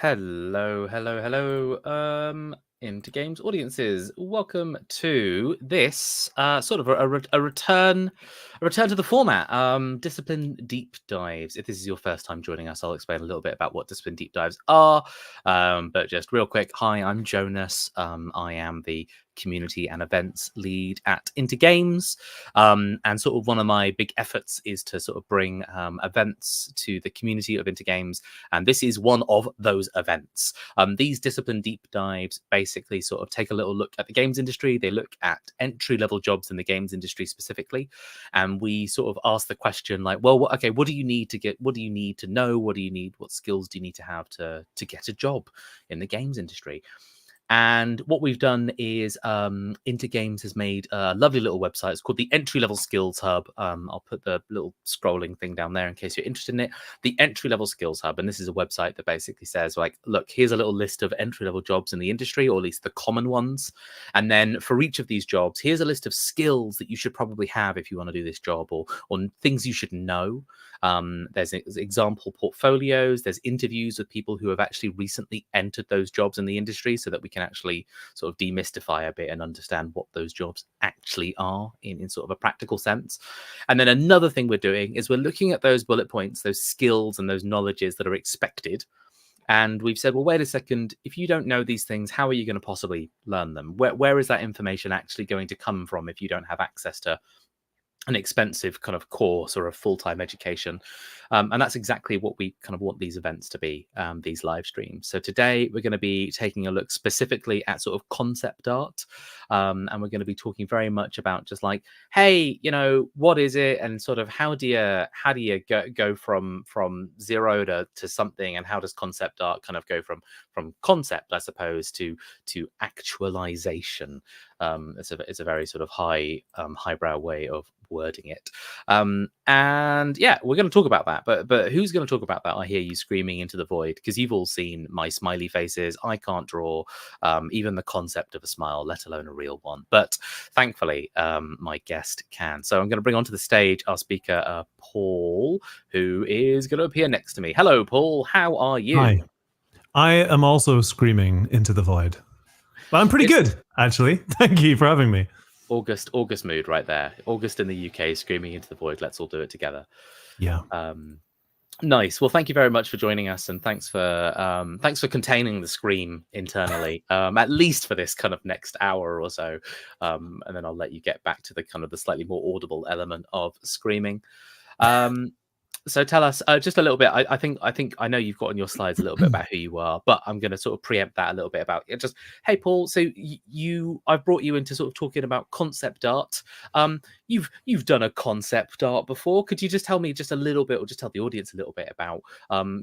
Hello, Into Games audiences. Welcome to this sort of a return to the format. Discipline deep dives. If this is your first time joining us, I'll explain a little bit about what discipline deep dives are. But just real quick, hi, I'm Jonas. I am the community and events lead at Into Games, and sort of one of my big efforts is to sort of bring events to the community of Into Games, and this is one of those events. These discipline deep dives basically sort of take a little look at the games industry. They look at entry-level jobs in the games industry specifically, and we sort of ask the question like, well, what do you need to get? What do you need to know? What skills do you need to have to get a job in the games industry? And what we've done is Into Games has made a lovely little website. It's called the Entry Level Skills Hub. I'll put the little scrolling thing down there in case you're interested in it. The Entry Level Skills Hub. And this is a website that basically says, like, look, here's a little list of entry-level jobs in the industry, or at least the common ones. And then for each of these jobs, here's a list of skills that you should probably have if you want to do this job, or things you should know. There's example portfolios. There's interviews with people who have actually recently entered those jobs in the industry, so that we can actually sort of demystify a bit and understand what those jobs actually are in sort of a practical sense. And then another thing we're doing is we're looking at those bullet points, those skills and those knowledges that are expected. And we've said, well, wait a second, if you don't know these things, how are you going to possibly learn them? Where is that information actually going to come from if you don't have access to an expensive kind of course or a full-time education? And that's exactly what we kind of want these events to be, these live streams. So today we're going to be taking a look specifically at sort of concept art, and we're going to be talking very much about just like, hey, what is it, and sort of how do you go from zero to something, and how does concept art kind of go from concept, I suppose, to actualization. It's a very sort of highbrow way of wording it, and yeah, we're going to talk about that. But who's going to talk about that? I hear you screaming into the void, because you've all seen my smiley faces. I can't draw even the concept of a smile, let alone a real one. But thankfully, my guest can. So I'm going to bring onto the stage our speaker, Paul, who is going to appear next to me. Hello, Paul. How are you? Hi. I am also screaming into the void. But I'm pretty good, actually. Thank you for having me. August mood right there. August in the UK screaming into the void. Let's all do it together. Yeah. Nice. Well, thank you very much for joining us, and thanks for containing the scream internally, at least for this kind of next hour or so, and then I'll let you get back to the kind of the slightly more audible element of screaming. So tell us just a little bit. I think I know you've got on your slides a little bit about who you are, but I'm going to sort of preempt that a little bit about it. Just, hey, Paul. So I've brought you into sort of talking about concept art. You've done a concept art before. Could you just tell me just a little bit, or just tell the audience a little bit about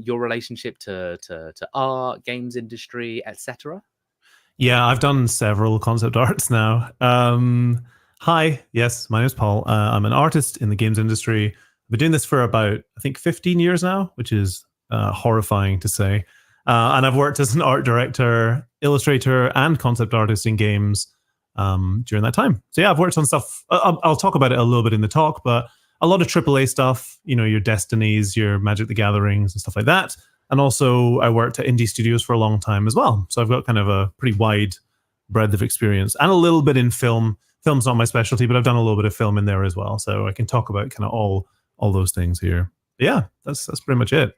your relationship to art, games industry, etc.? Yeah, I've done several concept arts now. Hi, yes, my name is Paul. I'm an artist in the games industry. I've been doing this for about, I think, 15 years now, which is horrifying to say. And I've worked as an art director, illustrator, and concept artist in games during that time. So yeah, I've worked on stuff. I'll talk about it a little bit in the talk, but a lot of AAA stuff, your Destinies, your Magic the Gatherings and stuff like that. And also I worked at indie studios for a long time as well. So I've got kind of a pretty wide breadth of experience, and a little bit in film. Film's not my specialty, but I've done a little bit of film in there as well. So I can talk about kind of all those things here. But yeah, that's pretty much it.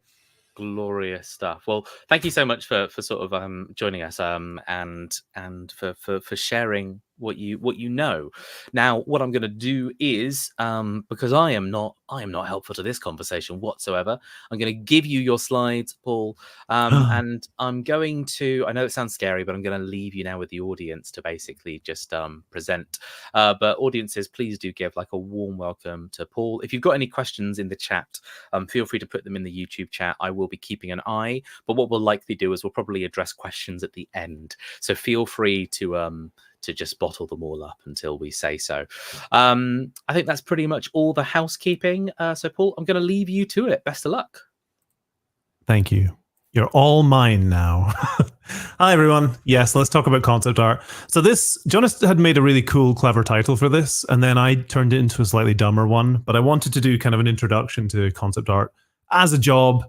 Glorious stuff. Well, thank you so much for sort of joining us and for sharing what you know. Now, what I'm going to do is because I am not helpful to this conversation whatsoever. I'm going to give you your slides, Paul, and I'm going to. I know it sounds scary, but I'm going to leave you now with the audience to basically just present. But audiences, please do give like a warm welcome to Paul. If you've got any questions in the chat, feel free to put them in the YouTube chat. I will be keeping an eye, but what we'll likely do is we'll probably address questions at the end. So feel free to just bottle them all up until we say so. I think that's pretty much all the housekeeping. So Paul, I'm going to leave you to it. Best of luck. Thank you. You're all mine now. Hi, everyone. Yes, let's talk about concept art. So Jonas had made a really cool, clever title for this, and then I turned it into a slightly dumber one, but I wanted to do kind of an introduction to concept art as a job,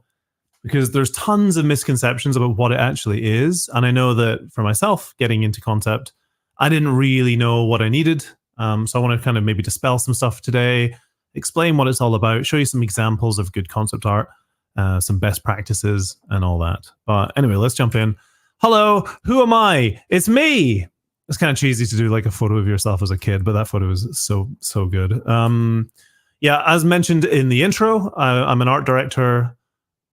because there's tons of misconceptions about what it actually is. And I know that for myself, getting into concept, I didn't really know what I needed. So I want to kind of maybe dispel some stuff today, explain what it's all about, show you some examples of good concept art, some best practices and all that. But anyway, let's jump in. Hello, who am I? It's me. It's kind of cheesy to do like a photo of yourself as a kid, but that photo is so good. Yeah, as mentioned in the intro, I'm an art director,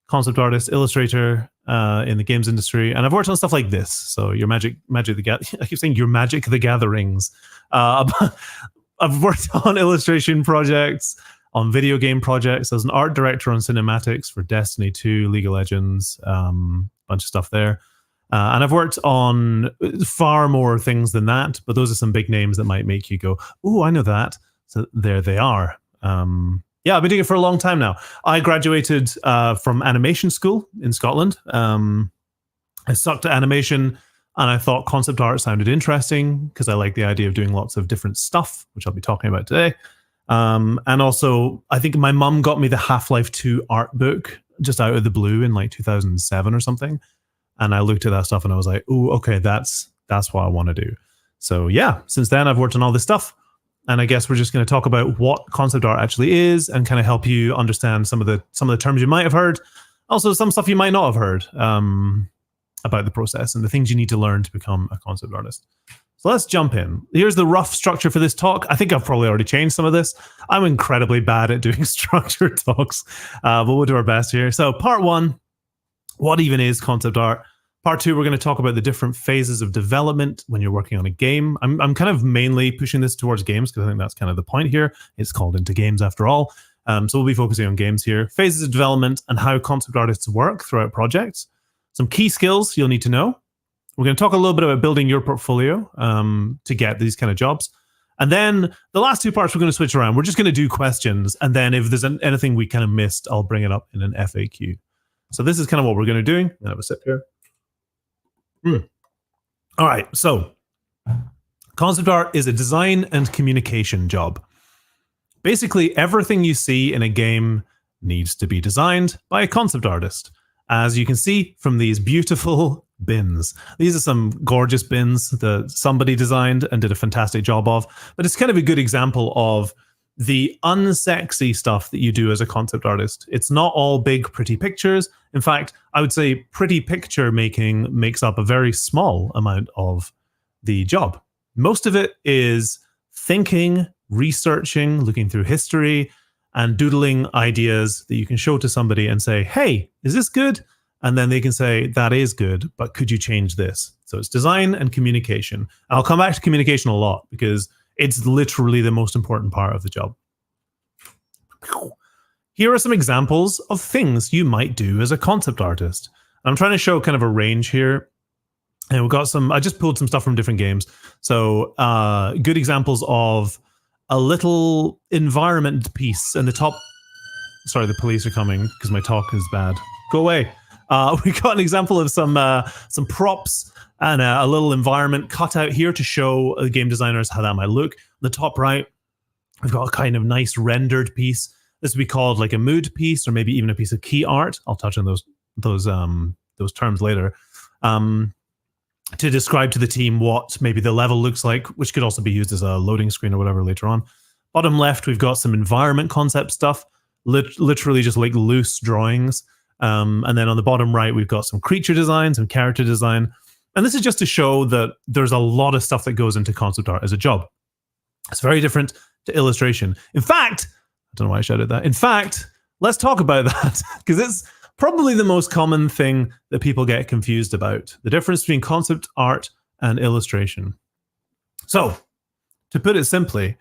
concept artist, illustrator in the games industry, and I've worked on stuff like this. So your Magic I keep saying your Magic the Gatherings. I've worked on illustration projects, on video game projects, as an art director on cinematics for Destiny 2, League of Legends, bunch of stuff there. And I've worked on far more things than that, but those are some big names that might make you go, "Ooh, I know that." So there they are. Yeah, I've been doing it for a long time now. I graduated from animation school in Scotland. I stuck to animation, and I thought concept art sounded interesting because I like the idea of doing lots of different stuff, which I'll be talking about today. And also, I think my mum got me the Half-Life 2 art book just out of the blue in like 2007 or something. And I looked at that stuff and I was like, "Ooh, okay, that's what I want to do." So yeah, since then I've worked on all this stuff. And I guess we're just going to talk about what concept art actually is and kind of help you understand some of the terms you might have heard. Also, some stuff you might not have heard about the process and the things you need to learn to become a concept artist. So let's jump in. Here's the rough structure for this talk. I think I've probably already changed some of this. I'm incredibly bad at doing structured talks, but we'll do our best here. So part one, what even is concept art? Part two, we're going to talk about the different phases of development when you're working on a game. I'm kind of mainly pushing this towards games because I think that's kind of the point here. It's called Into Games after all. So we'll be focusing on games here. Phases of development and how concept artists work throughout projects. Some key skills you'll need to know. We're going to talk a little bit about building your portfolio to get these kind of jobs. And then the last two parts we're going to switch around. We're just going to do questions. And then if there's anything we kind of missed, I'll bring it up in an FAQ. So this is kind of what we're going to do. I'm going to have a sip here. All right. So concept art is a design and communication job. Basically, everything you see in a game needs to be designed by a concept artist. As you can see from these beautiful bins. These are some gorgeous bins that somebody designed and did a fantastic job of. But it's kind of a good example of the unsexy stuff that you do as a concept artist. It's not all big, pretty pictures. In fact, I would say pretty picture making makes up a very small amount of the job. Most of it is thinking, researching, looking through history, and doodling ideas that you can show to somebody and say, "Hey, is this good?" And then they can say, "That is good, but could you change this?" So it's design and communication. I'll come back to communication a lot because it's literally the most important part of the job. Here are some examples of things you might do as a concept artist. I'm trying to show kind of a range here. And we've got I just pulled some stuff from different games. So good examples of a little environment piece in the top. Sorry, the police are coming because my talk is bad. Go away. We got an example of some props and a little environment cut out here to show the game designers how that might look. On the top right, we've got a kind of nice rendered piece. This would be called like a mood piece or maybe even a piece of key art. I'll touch on those terms later. To describe to the team what maybe the level looks like, which could also be used as a loading screen or whatever later on. Bottom left, we've got some environment concept stuff, literally just like loose drawings. And then on the bottom right, we've got some creature design, some character design. And this is just to show that there's a lot of stuff that goes into concept art as a job. It's very different to illustration. In fact, I don't know why I shouted that. In fact, let's talk about that, because it's probably the most common thing that people get confused about, the difference between concept art and illustration. So, to put it simply,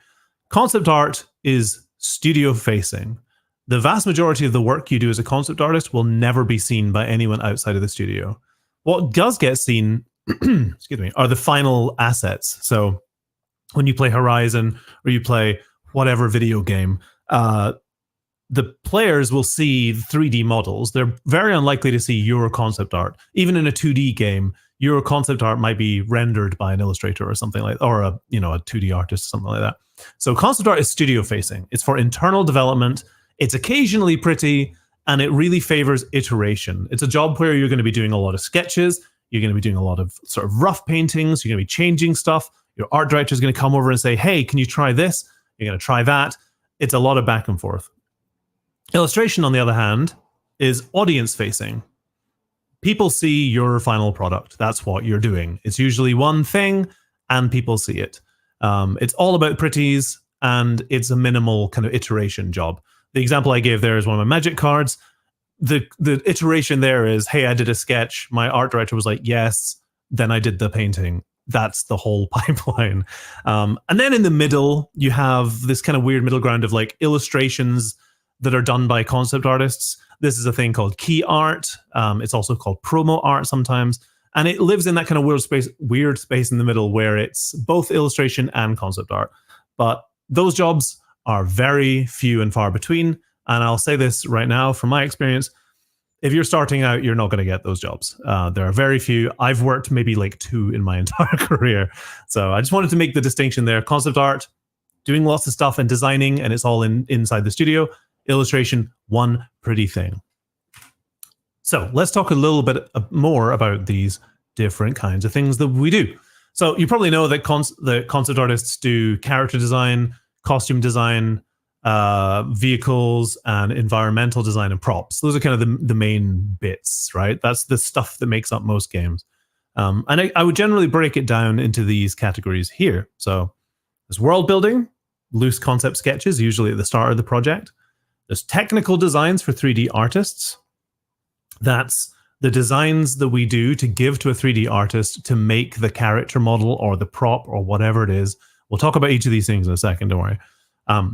concept art is studio facing. The vast majority of the work you do as a concept artist will never be seen by anyone outside of the studio. What does get seen, excuse me, are the final assets. So when you play Horizon or you play whatever video game, the players will see 3D models. They're very unlikely to see your concept art. Even in a 2D game, your concept art might be rendered by an illustrator or something like, or a 2D artist, something like that. So concept art is studio facing. It's for internal development. It's occasionally pretty, and it really favors iteration. It's a job where you're going to be doing a lot of sketches. You're going to be doing a lot of sort of rough paintings. You're going to be changing stuff. Your art director is going to come over and say, hey, can you try this? You're going to try that. It's a lot of back and forth. Illustration, on the other hand, is audience facing. People see your final product. That's what you're doing. It's usually one thing, and people see it. It's all about pretties, and it's a minimal kind of iteration job. The example I gave there is one of my Magic cards. The iteration there is, hey, I did a sketch. My art director was like, yes. Then I did the painting. That's the whole pipeline. And then in the middle, you have this kind of weird middle ground of like illustrations that are done by concept artists. This is a thing called key art. It's also called promo art sometimes. And it lives in that kind of weird space in the middle where it's both illustration and concept art. But those jobs are very few and far between. And I'll say this right now from my experience, if you're starting out, you're not going to get those jobs. There are very few. I've worked maybe like 2 in my entire career. So I just wanted to make the distinction there. Concept art, doing lots of stuff and designing, and it's all inside the studio. Illustration, one pretty thing. So let's talk a little bit more about these different kinds of things that we do. So you probably know that the concept artists do character design, costume design, vehicles, and environmental design and props. Those are kind of the main bits, right? That's the stuff that makes up most games. And I would generally break it down into these categories here. So there's world building, loose concept sketches, usually at the start of the project. There's technical designs for 3D artists. That's the designs that we do to give to a 3D artist to make the character model or the prop or whatever it is. We'll talk about each of these things in a second, don't worry.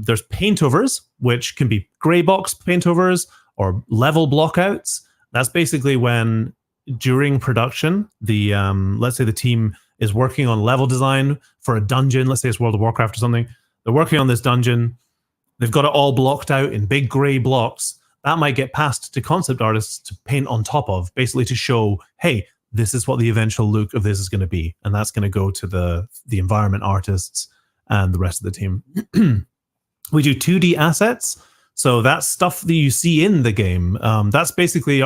There's Paintovers, which can be gray box Paintovers or level blockouts. That's basically when during production, let's say the team is working on level design for a dungeon. Let's say it's World of Warcraft or something. They're working on this dungeon. They've got it all blocked out in big gray blocks. That might get passed to concept artists to paint on top of, basically to show, hey, this is what the eventual look of this is going to be. And that's going to go to the environment artists and the rest of the team. We do 2D assets. So that's stuff that you see in the game. That's basically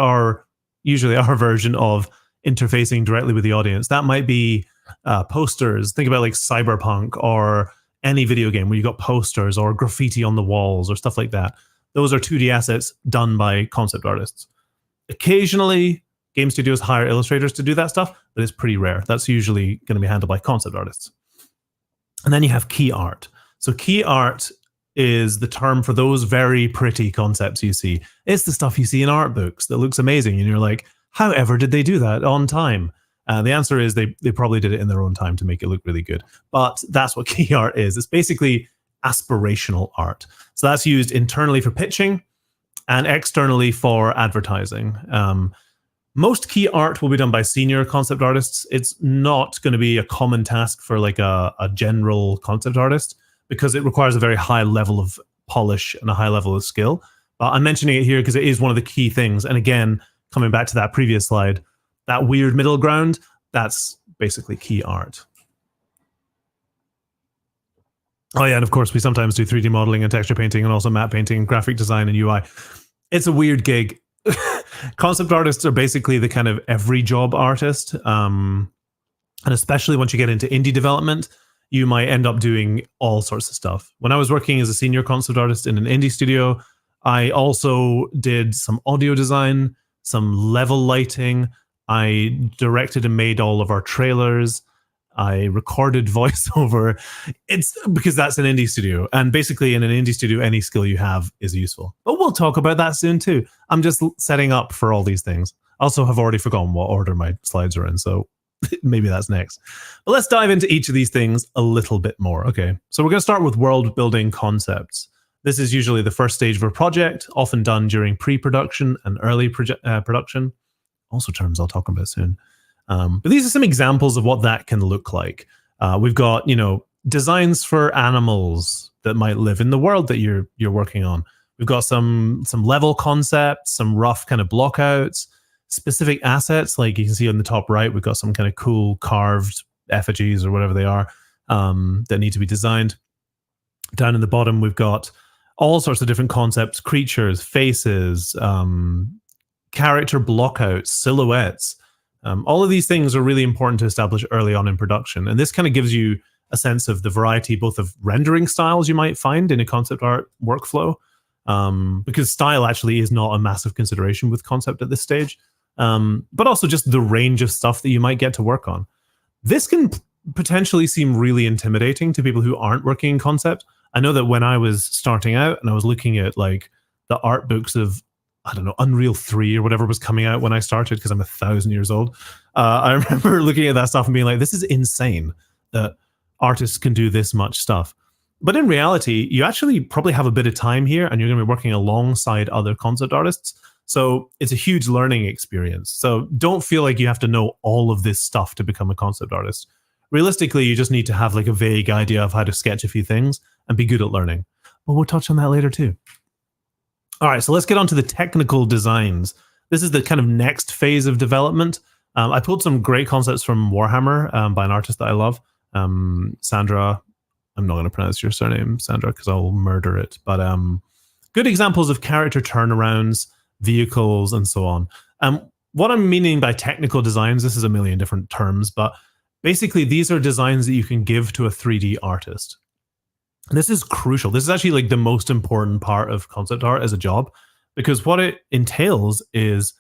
usually our version of interfacing directly with the audience. That might be posters. Think about like Cyberpunk or any video game where you got posters or graffiti on the walls or stuff like that. Those are 2D assets done by concept artists. Occasionally, game studios hire illustrators to do that stuff, but it's pretty rare. That's usually going to be handled by concept artists. And then you have key art. So key art is the term for those very pretty concepts you see. It's the stuff you see in art books that looks amazing. And you're like, however did they do that on time? The answer is they probably did it in their own time to make it look really good. But that's what key art is. It's basically aspirational art. So that's used internally for pitching and externally for advertising. Most key art will be done by senior concept artists. It's not going to be a common task for like a general concept artist because it requires a very high level of polish and a high level of skill. But I'm mentioning it here because it is one of the key things. And again, coming back to that previous slide, that weird middle ground, that's basically key art. Oh yeah, and of course we sometimes do 3D modeling and texture painting and also matte painting, graphic design and UI. It's a weird gig. Concept artists are basically the kind of every job artist. And especially once you get into indie development, you might end up doing all sorts of stuff. When I was working as a senior concept artist in an indie studio, I also did some audio design. some level lighting. I directed and made all of our trailers. I recorded voiceover. It's because that's an indie studio. And basically, in an indie studio, any skill you have is useful. But we'll talk about that soon, too. I'm just setting up for all these things. Also, have already forgotten what order my slides are in, so maybe that's next. But let's dive into each of these things a little bit more. Okay, so we're going to start with world building concepts. This is usually the first stage of a project, often done during pre-production and early production. Also terms I'll talk about soon. But these are some examples of what that can look like. We've got, designs for animals that might live in the world that you're working on. We've got some level concepts, some rough kind of blockouts, specific assets, like you can see on the top right, we've got some kind of cool carved effigies or whatever they are that need to be designed. Down in the bottom, we've got all sorts of different concepts, creatures, faces, character blockouts, silhouettes. All of these things are really important to establish early on in production. And this kind of gives you a sense of the variety, both of rendering styles you might find in a concept art workflow, because style actually is not a massive consideration with concept at this stage, but also just the range of stuff that you might get to work on. This can potentially seem really intimidating to people who aren't working in concept. I know that when I was starting out and I was looking at like the art books of, I don't know, Unreal 3 or whatever was coming out when I started, because I'm 1,000 years old. I remember looking at that stuff and being like, this is insane that artists can do this much stuff. But in reality, you actually probably have a bit of time here and you're going to be working alongside other concept artists. So it's a huge learning experience. So don't feel like you have to know all of this stuff to become a concept artist. Realistically, you just need to have like a vague idea of how to sketch a few things and be good at learning. But we'll touch on that later too. All right, so let's get on to the technical designs. This is the kind of next phase of development. I pulled some great concepts from Warhammer by an artist that I love, Sandra. I'm not going to pronounce your surname, Sandra, because I'll murder it. But good examples of character turnarounds, vehicles, and so on. What I'm meaning by technical designs, this is a million different terms, but basically these are designs that you can give to a 3D artist. And this is crucial. This is actually like the most important part of concept art as a job, because what it entails is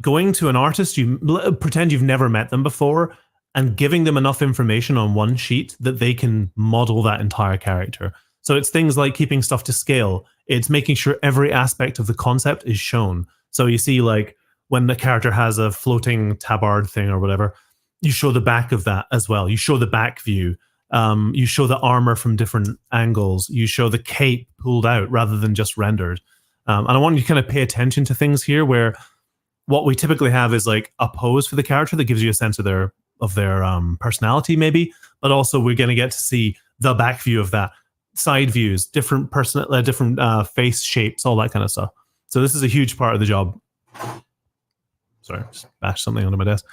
going to an artist, you pretend you've never met them before, and giving them enough information on one sheet that they can model that entire character. So it's things like keeping stuff to scale. It's making sure every aspect of the concept is shown. So you see, like, when the character has a floating tabard thing or whatever, you show the back of that as well. You show the back view. You show the armor from different angles. You show the cape pulled out rather than just rendered. And I want you to kind of pay attention to things here where what we typically have is like a pose for the character that gives you a sense of their personality maybe, but also we're going to get to see the back view of that, side views, different face shapes, all that kind of stuff. So this is a huge part of the job. Sorry, just bashed something onto my desk.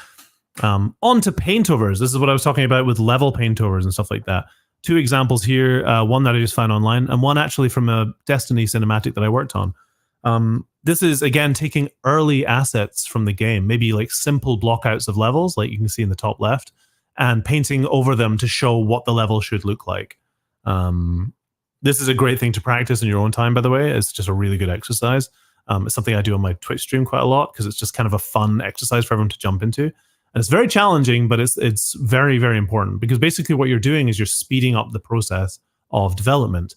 On to Paintovers. This is what I was talking about with level Paintovers and stuff like that. Two examples here, one that I just found online and one actually from a Destiny cinematic that I worked on. This is, again, taking early assets from the game, maybe like simple blockouts of levels, like you can see in the top left, and painting over them to show what the level should look like. This is a great thing to practice in your own time, by the way. It's just a really good exercise. It's something I do on my Twitch stream quite a lot because it's just kind of a fun exercise for everyone to jump into. And it's very challenging, but it's very, very important because basically what you're doing is you're speeding up the process of development.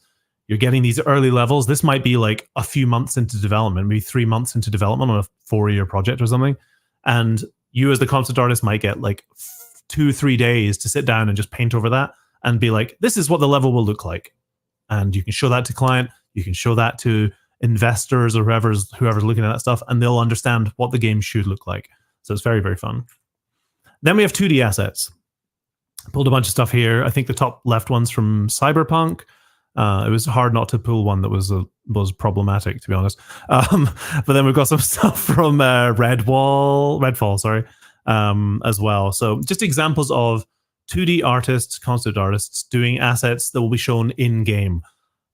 You're getting these early levels. This might be like a few months into development, maybe 3 months into development on a 4-year project or something. And you as the concept artist might get like 2-3 days to sit down and just paint over that and be like, this is what the level will look like. And you can show that to client. You can show that to investors or whoever's looking at that stuff, and they'll understand what the game should look like. So it's very, very fun. Then we have 2D assets. Pulled a bunch of stuff here. I think the top left one's from Cyberpunk. It was hard not to pull one that was problematic, to be honest. But then we've got some stuff from Redfall, sorry, as well. So just examples of 2D artists, concept artists, doing assets that will be shown in-game,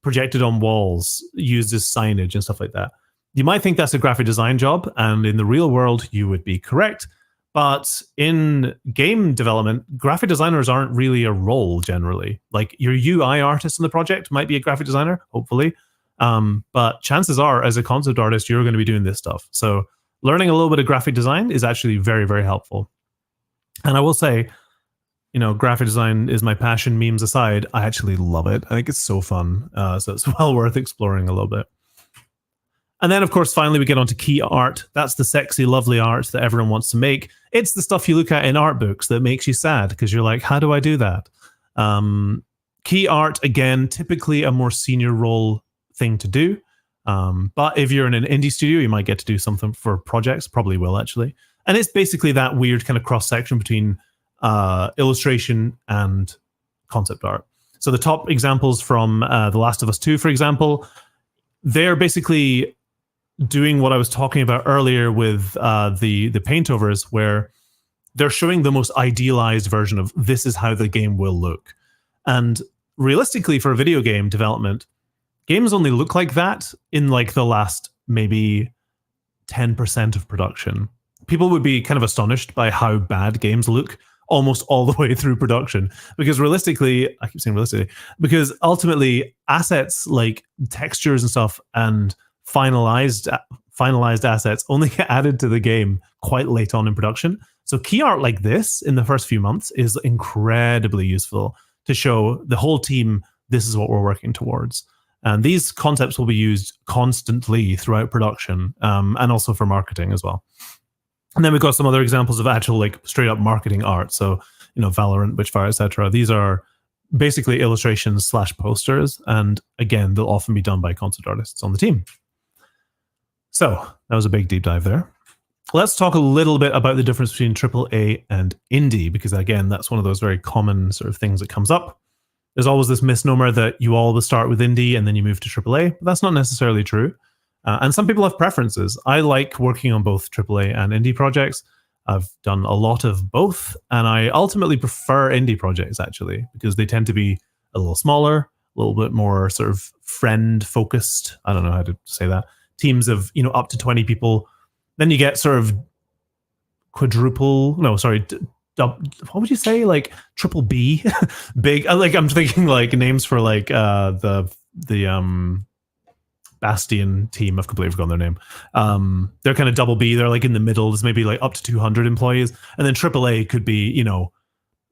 projected on walls, used as signage and stuff like that. You might think that's a graphic design job, and in the real world, you would be correct. But in game development, graphic designers aren't really a role generally. Like your UI artist in the project might be a graphic designer, hopefully. But chances are, as a concept artist, you're going to be doing this stuff. So learning a little bit of graphic design is actually very, very helpful. And I will say, graphic design is my passion, memes aside. I actually love it. I think it's so fun. So it's well worth exploring a little bit. And then, of course, finally, we get onto key art. That's the sexy, lovely art that everyone wants to make. It's the stuff you look at in art books that makes you sad because you're like, how do I do that? Key art, again, typically a more senior role thing to do. But if you're in an indie studio, you might get to do something for projects, probably will actually. And it's basically that weird kind of cross-section between illustration and concept art. So the top examples from The Last of Us 2, for example, they're basically doing what I was talking about earlier with the Paintovers, where they're showing the most idealized version of this is how the game will look. And realistically, for a video game development, games only look like that in like the last maybe 10% of production. People would be kind of astonished by how bad games look almost all the way through production. Because realistically, I keep saying realistically, because ultimately assets like textures and stuff and finalized assets only get added to the game quite late on in production. So key art like this in the first few months is incredibly useful to show the whole team this is what we're working towards. And these concepts will be used constantly throughout production, and also for marketing as well. And then we've got some other examples of actual like straight up marketing art. So, Valorant, Witchfire, etc. These are basically illustrations / posters. And again, they'll often be done by concept artists on the team. So that was a big deep dive there. Let's talk a little bit about the difference between AAA and indie, because again, that's one of those very common sort of things that comes up. There's always this misnomer that you always start with indie and then you move to AAA, but that's not necessarily true. And some people have preferences. I like working on both AAA and indie projects. I've done a lot of both, and I ultimately prefer indie projects actually, because they tend to be a little smaller, a little bit more sort of friend focused. I don't know how to say that. Teams of, up to 20 people. Then you get sort of what would you say? Like triple B, big. Like I'm thinking like names for like the Bastion team. I've completely forgotten their name. They're kind of double B. They're like in the middle. There's maybe like up to 200 employees, and then AAA could be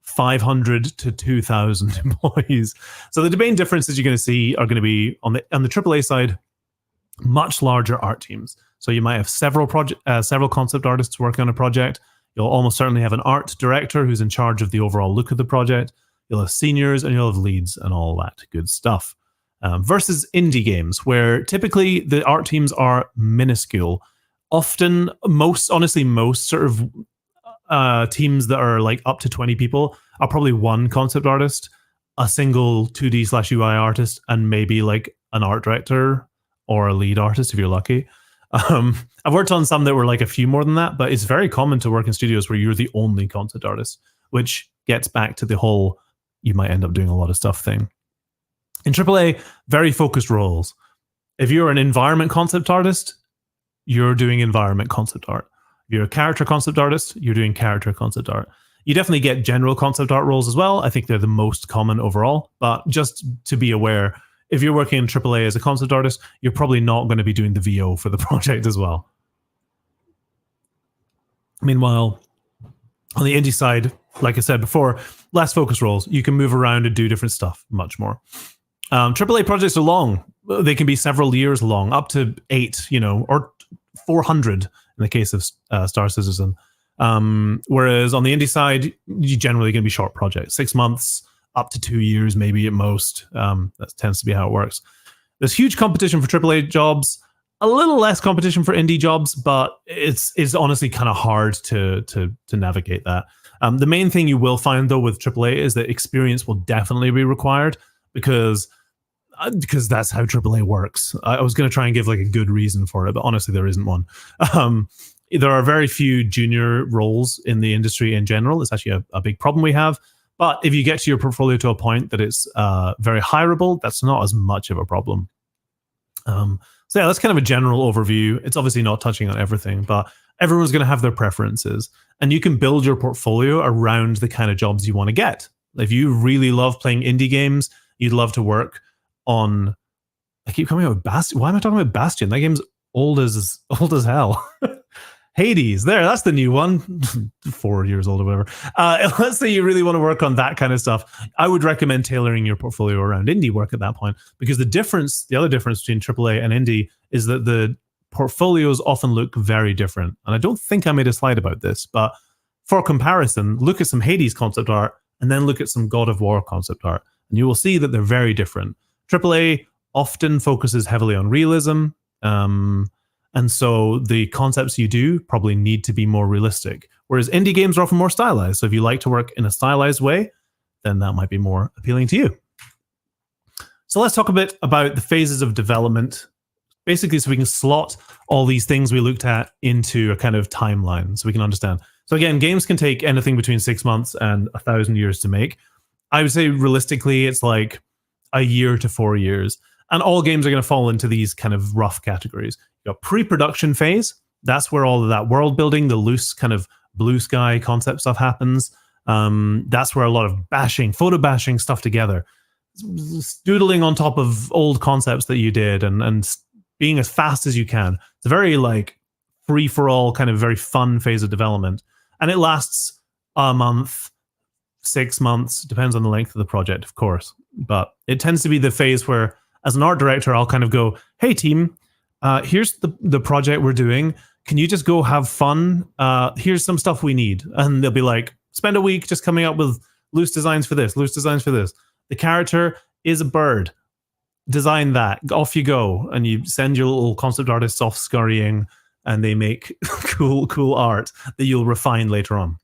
500 to 2,000 employees. So the main differences you're going to see are going to be on the AAA side, much larger art teams. So you might have several concept artists working on a project. You'll almost certainly have an art director who's in charge of the overall look of the project. You'll have seniors and you'll have leads and all that good stuff. Versus indie games, where typically the art teams are minuscule. Often, most sort of teams that are like up to 20 people are probably one concept artist, a single 2D/UI artist, and maybe like an art director or a lead artist if you're lucky. I've worked on some that were like a few more than that, but it's very common to work in studios where you're the only concept artist, which gets back to the whole you might end up doing a lot of stuff thing. In AAA, very focused roles. If you're an environment concept artist, you're doing environment concept art. If you're a character concept artist, you're doing character concept art. You definitely get general concept art roles as well. I think they're the most common overall, but just to be aware, if you're working in AAA as a concept artist, you're probably not going to be doing the VO for the project as well. Meanwhile, on the indie side, like I said before, less focus roles. You can move around and do different stuff much more. AAA projects are long. They can be several years long, up to 8, or 400 in the case of Star Citizen. Whereas on the indie side, you're generally going to be short projects, 6 months, up to 2 years, maybe at most. That tends to be how it works. There's huge competition for AAA jobs, a little less competition for indie jobs, but it's honestly kind of hard to navigate that. The main thing you will find though with AAA is that experience will definitely be required because that's how AAA works. I was going to try and give like a good reason for it, but honestly, there isn't one. There are very few junior roles in the industry in general. It's actually a big problem we have. But if you get to your portfolio to a point that it's very hireable, that's not as much of a problem. So yeah, that's kind of a general overview. It's obviously not touching on everything, but everyone's going to have their preferences. And you can build your portfolio around the kind of jobs you want to get. If you really love playing indie games, you'd love to work on I keep coming up with Bastion. Why am I talking about Bastion? That game's old as hell. Hades, that's the new one. 4 years old or whatever. Let's say you really want to work on that kind of stuff. I would recommend tailoring your portfolio around indie work at that point, because the other difference between AAA and indie is that the portfolios often look very different. And I don't think I made a slide about this, but for comparison, look at some Hades concept art and then look at some God of War concept art, and you will see that they're very different. AAA often focuses heavily on realism, and so the concepts you do probably need to be more realistic, whereas indie games are often more stylized. So if you like to work in a stylized way, then that might be more appealing to you. So let's talk a bit about the phases of development, basically so we can slot all these things we looked at into a kind of timeline so we can understand. So again, games can take anything between 6 months and 1,000 years to make. I would say realistically, it's like a year to 4 years. And all games are going to fall into these kind of rough categories. You got pre-production phase. That's where all of that world building, the loose kind of blue sky concept stuff happens. That's where a lot of photo bashing stuff together, doodling on top of old concepts that you did, and being as fast as you can. It's a very like free-for-all kind of very fun phase of development. And it lasts a month, 6 months, depends on the length of the project, of course. But it tends to be the phase where, as an art director, I'll kind of go, hey, team, here's the project we're doing. Can you just go have fun? Here's some stuff we need. And they'll be like, spend a week just coming up with loose designs for this, loose designs for this. The character is a bird. Design that. Off you go. And you send your little concept artists off scurrying, and they make cool art that you'll refine later on.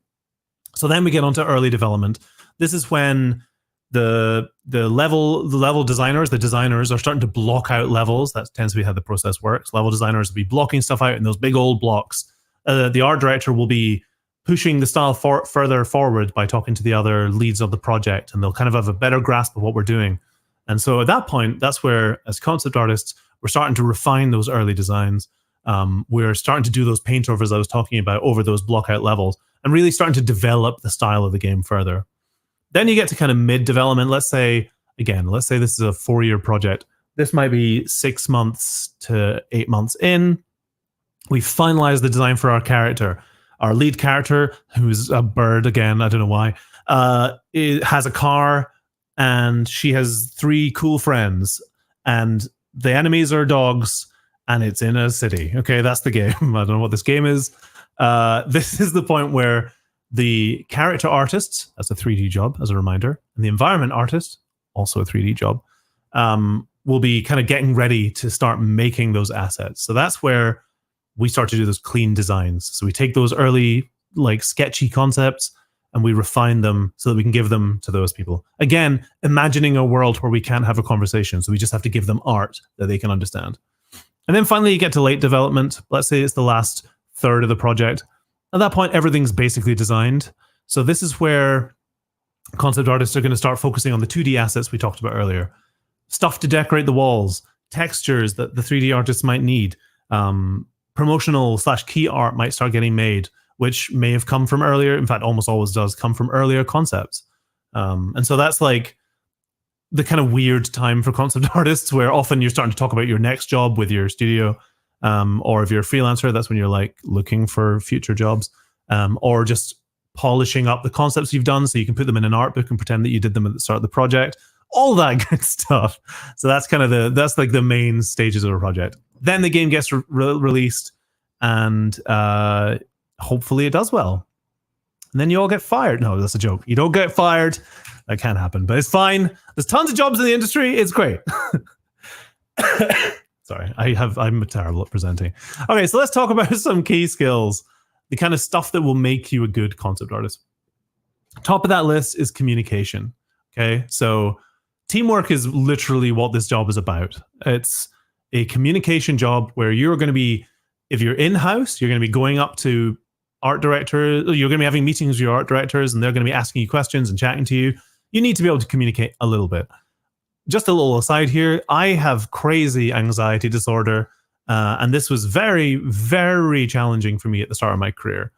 So then we get onto early development. This is when the level designers, the designers are starting to block out levels. That tends to be how the process works. Level designers will be blocking stuff out in those big old blocks. The art director will be pushing the style further forward by talking to the other leads of the project, and they'll kind of have a better grasp of what we're doing. And so at that point, that's where, as concept artists, we're starting to refine those early designs. We're starting to do those paintovers I was talking about over those block out levels, and really starting to develop the style of the game further. Then you get to kind of mid-development. Let's say this is a 4-year project. This might be 6 months to 8 months in. We've finalized the design for our character. Our lead character, who's a bird again, I don't know why, it has a car, and she has 3 cool friends, and the enemies are dogs, and it's in a city. Okay, that's the game. I don't know what this game is. This is the point where the character artist, that's a 3D job, as a reminder, and the environment artist, also a 3D job, will be kind of getting ready to start making those assets. So that's where we start to do those clean designs. So we take those early, like sketchy concepts, and we refine them so that we can give them to those people. Again, imagining a world where we can't have a conversation, so we just have to give them art that they can understand. And then finally, you get to late development. Let's say it's the last third of the project. At that point, everything's basically designed. So this is where concept artists are going to start focusing on the 2D assets we talked about earlier. Stuff to decorate the walls, textures that the 3D artists might need, promotional/key art might start getting made, which may have come from earlier, in fact, almost always does come from earlier concepts. And so that's like the kind of weird time for concept artists, where often you're starting to talk about your next job with your studio, or if you're a freelancer, that's when you're like looking for future jobs, or just polishing up the concepts you've done so you can put them in an art book and pretend that you did them at the start of the project, all that good stuff. So that's kind of that's like the main stages of a project. Then the game gets released, and hopefully it does well. And then you all get fired. No, that's a joke. You don't get fired. That can't happen, but it's fine. There's tons of jobs in the industry. It's great. Sorry, I'm terrible at presenting. Okay, so let's talk about some key skills, the kind of stuff that will make you a good concept artist. Top of that list is communication. Okay, so teamwork is literally what this job is about. It's a communication job where you're going to be, if you're in-house, you're going to be going up to art directors, you're going to be having meetings with your art directors, and they're going to be asking you questions and chatting to you. You need to be able to communicate a little bit. Just a little aside here, I have crazy anxiety disorder, and this was very, very challenging for me at the start of my career.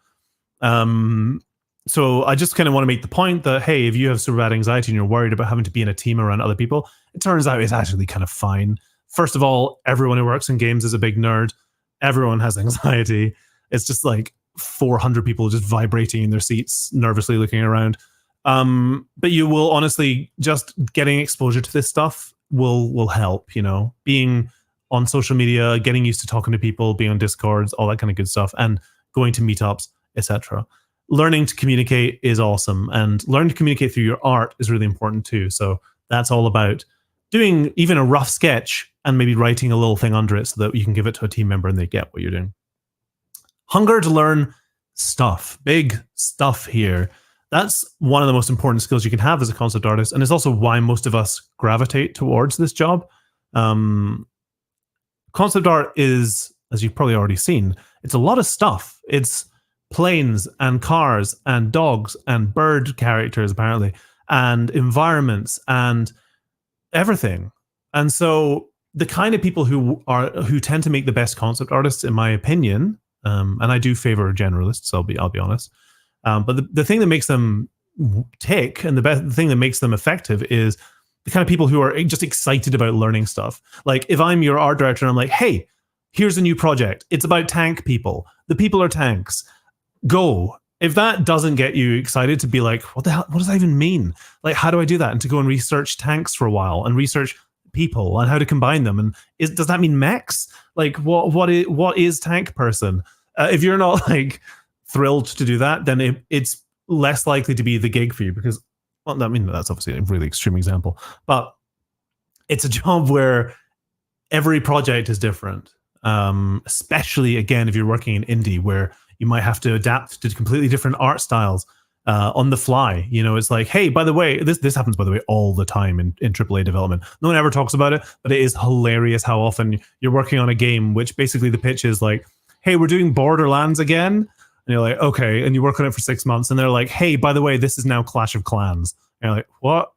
So I just kind of want to make the point that, hey, if you have super bad anxiety and you're worried about having to be in a team around other people, it turns out it's actually kind of fine. first of all, everyone who works in games is a big nerd. Everyone has anxiety. It's just like 400 people just vibrating in their seats, nervously looking around. But you will honestly, just getting exposure to this stuff will help, you know, being on social media, getting used to talking to people, being on Discords, all that kind of good stuff, and going to meetups, etc. Learning to communicate is awesome, and learning to communicate through your art is really important too. So that's all about doing even a rough sketch and maybe writing a little thing under it so that you can give it to a team member and they get what you're doing. Hunger to learn stuff, big stuff here. That's one of the most important skills you can have as a concept artist, and it's also why most of us gravitate towards this job. Concept art is, as you've probably already seen, it's a lot of stuff. It's planes and cars and dogs and bird characters, apparently, and environments and everything. And so the kind of people who tend to make the best concept artists, in my opinion, and I do favor generalists, I'll be honest. But the thing that makes them tick, and the thing that makes them effective, is the kind of people who are just excited about learning stuff. Like if I'm your art director and I'm like, hey, here's a new project. It's about tank people. The people are tanks. Go. If that doesn't get you excited to be like, what the hell? What does that even mean? Like, how do I do that? And to go and research tanks for a while and research people and how to combine them. And does that mean mechs? Like, what is tank person? If you're not like thrilled to do that, then it's less likely to be the gig for you, because, well, I mean, that's obviously a really extreme example, but it's a job where every project is different. Especially, again, if you're working in indie, where you might have to adapt to completely different art styles on the fly. You know, it's like, hey, by the way, this happens, by the way, all the time in AAA development. No one ever talks about it, but it is hilarious how often you're working on a game which basically the pitch is like, hey, we're doing Borderlands again. And you're like, okay. And you work on it for 6 months. And they're like, hey, by the way, this is now Clash of Clans. And you're like, what?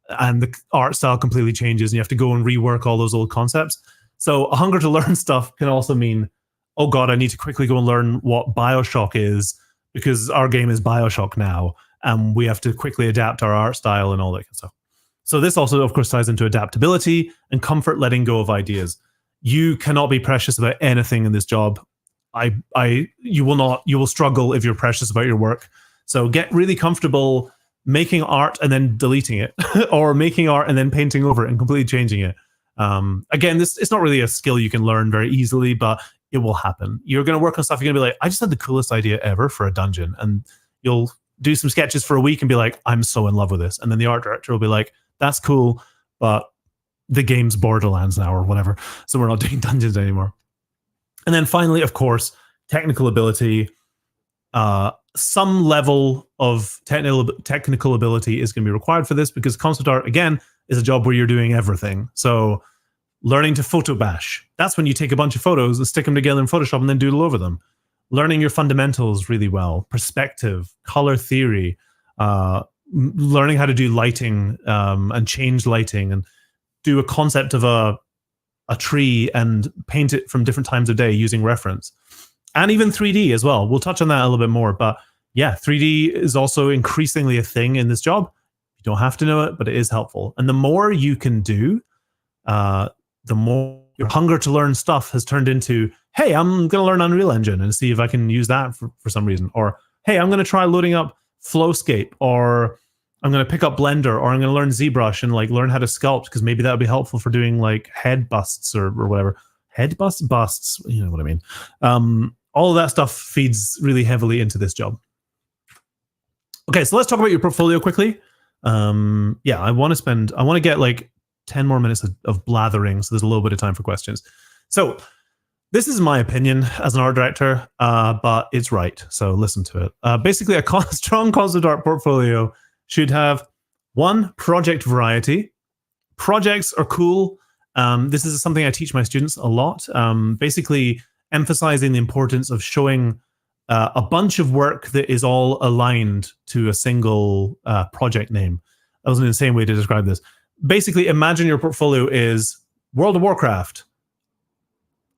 And the art style completely changes. And you have to go and rework all those old concepts. So a hunger to learn stuff can also mean, oh God, I need to quickly go and learn what BioShock is, because our game is BioShock now. And we have to quickly adapt our art style and all that kind of stuff. So this also, of course, ties into adaptability and comfort letting go of ideas. You cannot be precious about anything in this job. You will struggle if you're precious about your work. So get really comfortable making art and then deleting it, or making art and then painting over it and completely changing it. Again, it's not really a skill you can learn very easily, but it will happen. You're going to work on stuff. You're going to be like, I just had the coolest idea ever for a dungeon. And you'll do some sketches for a week and be like, I'm so in love with this. And then the art director will be like, that's cool, but the game's Borderlands now or whatever. So we're not doing dungeons anymore. And then finally, of course, technical ability. Some level of technical ability is going to be required for this, because concept art, again, is a job where you're doing everything. So learning to photo bash. That's when you take a bunch of photos and stick them together in Photoshop and then doodle over them. Learning your fundamentals really well. Perspective, color theory, learning how to do lighting and change lighting, and do a concept of a tree and paint it from different times of day using reference. And even 3D as well. We'll touch on that a little bit more. But yeah, 3D is also increasingly a thing in this job. You don't have to know it, but it is helpful. And the more you can do, the more your hunger to learn stuff has turned into, hey, I'm going to learn Unreal Engine and see if I can use that for some reason. Or, hey, I'm going to try loading up Flowscape, or I'm going to pick up Blender, or I'm going to learn ZBrush and like learn how to sculpt, because maybe that would be helpful for doing like head busts or whatever. Head busts, you know what I mean. All of that stuff feeds really heavily into this job. Okay, so let's talk about your portfolio quickly. Yeah, I want to get like 10 more minutes of blathering, so there's a little bit of time for questions. So this is my opinion as an art director, but it's right, so listen to it. Basically, a strong concept art portfolio should have one, project variety. Projects are cool. This is something I teach my students a lot. Basically, emphasizing the importance of showing a bunch of work that is all aligned to a single project name. That was an insane way to describe this. Basically, imagine your portfolio is World of Warcraft,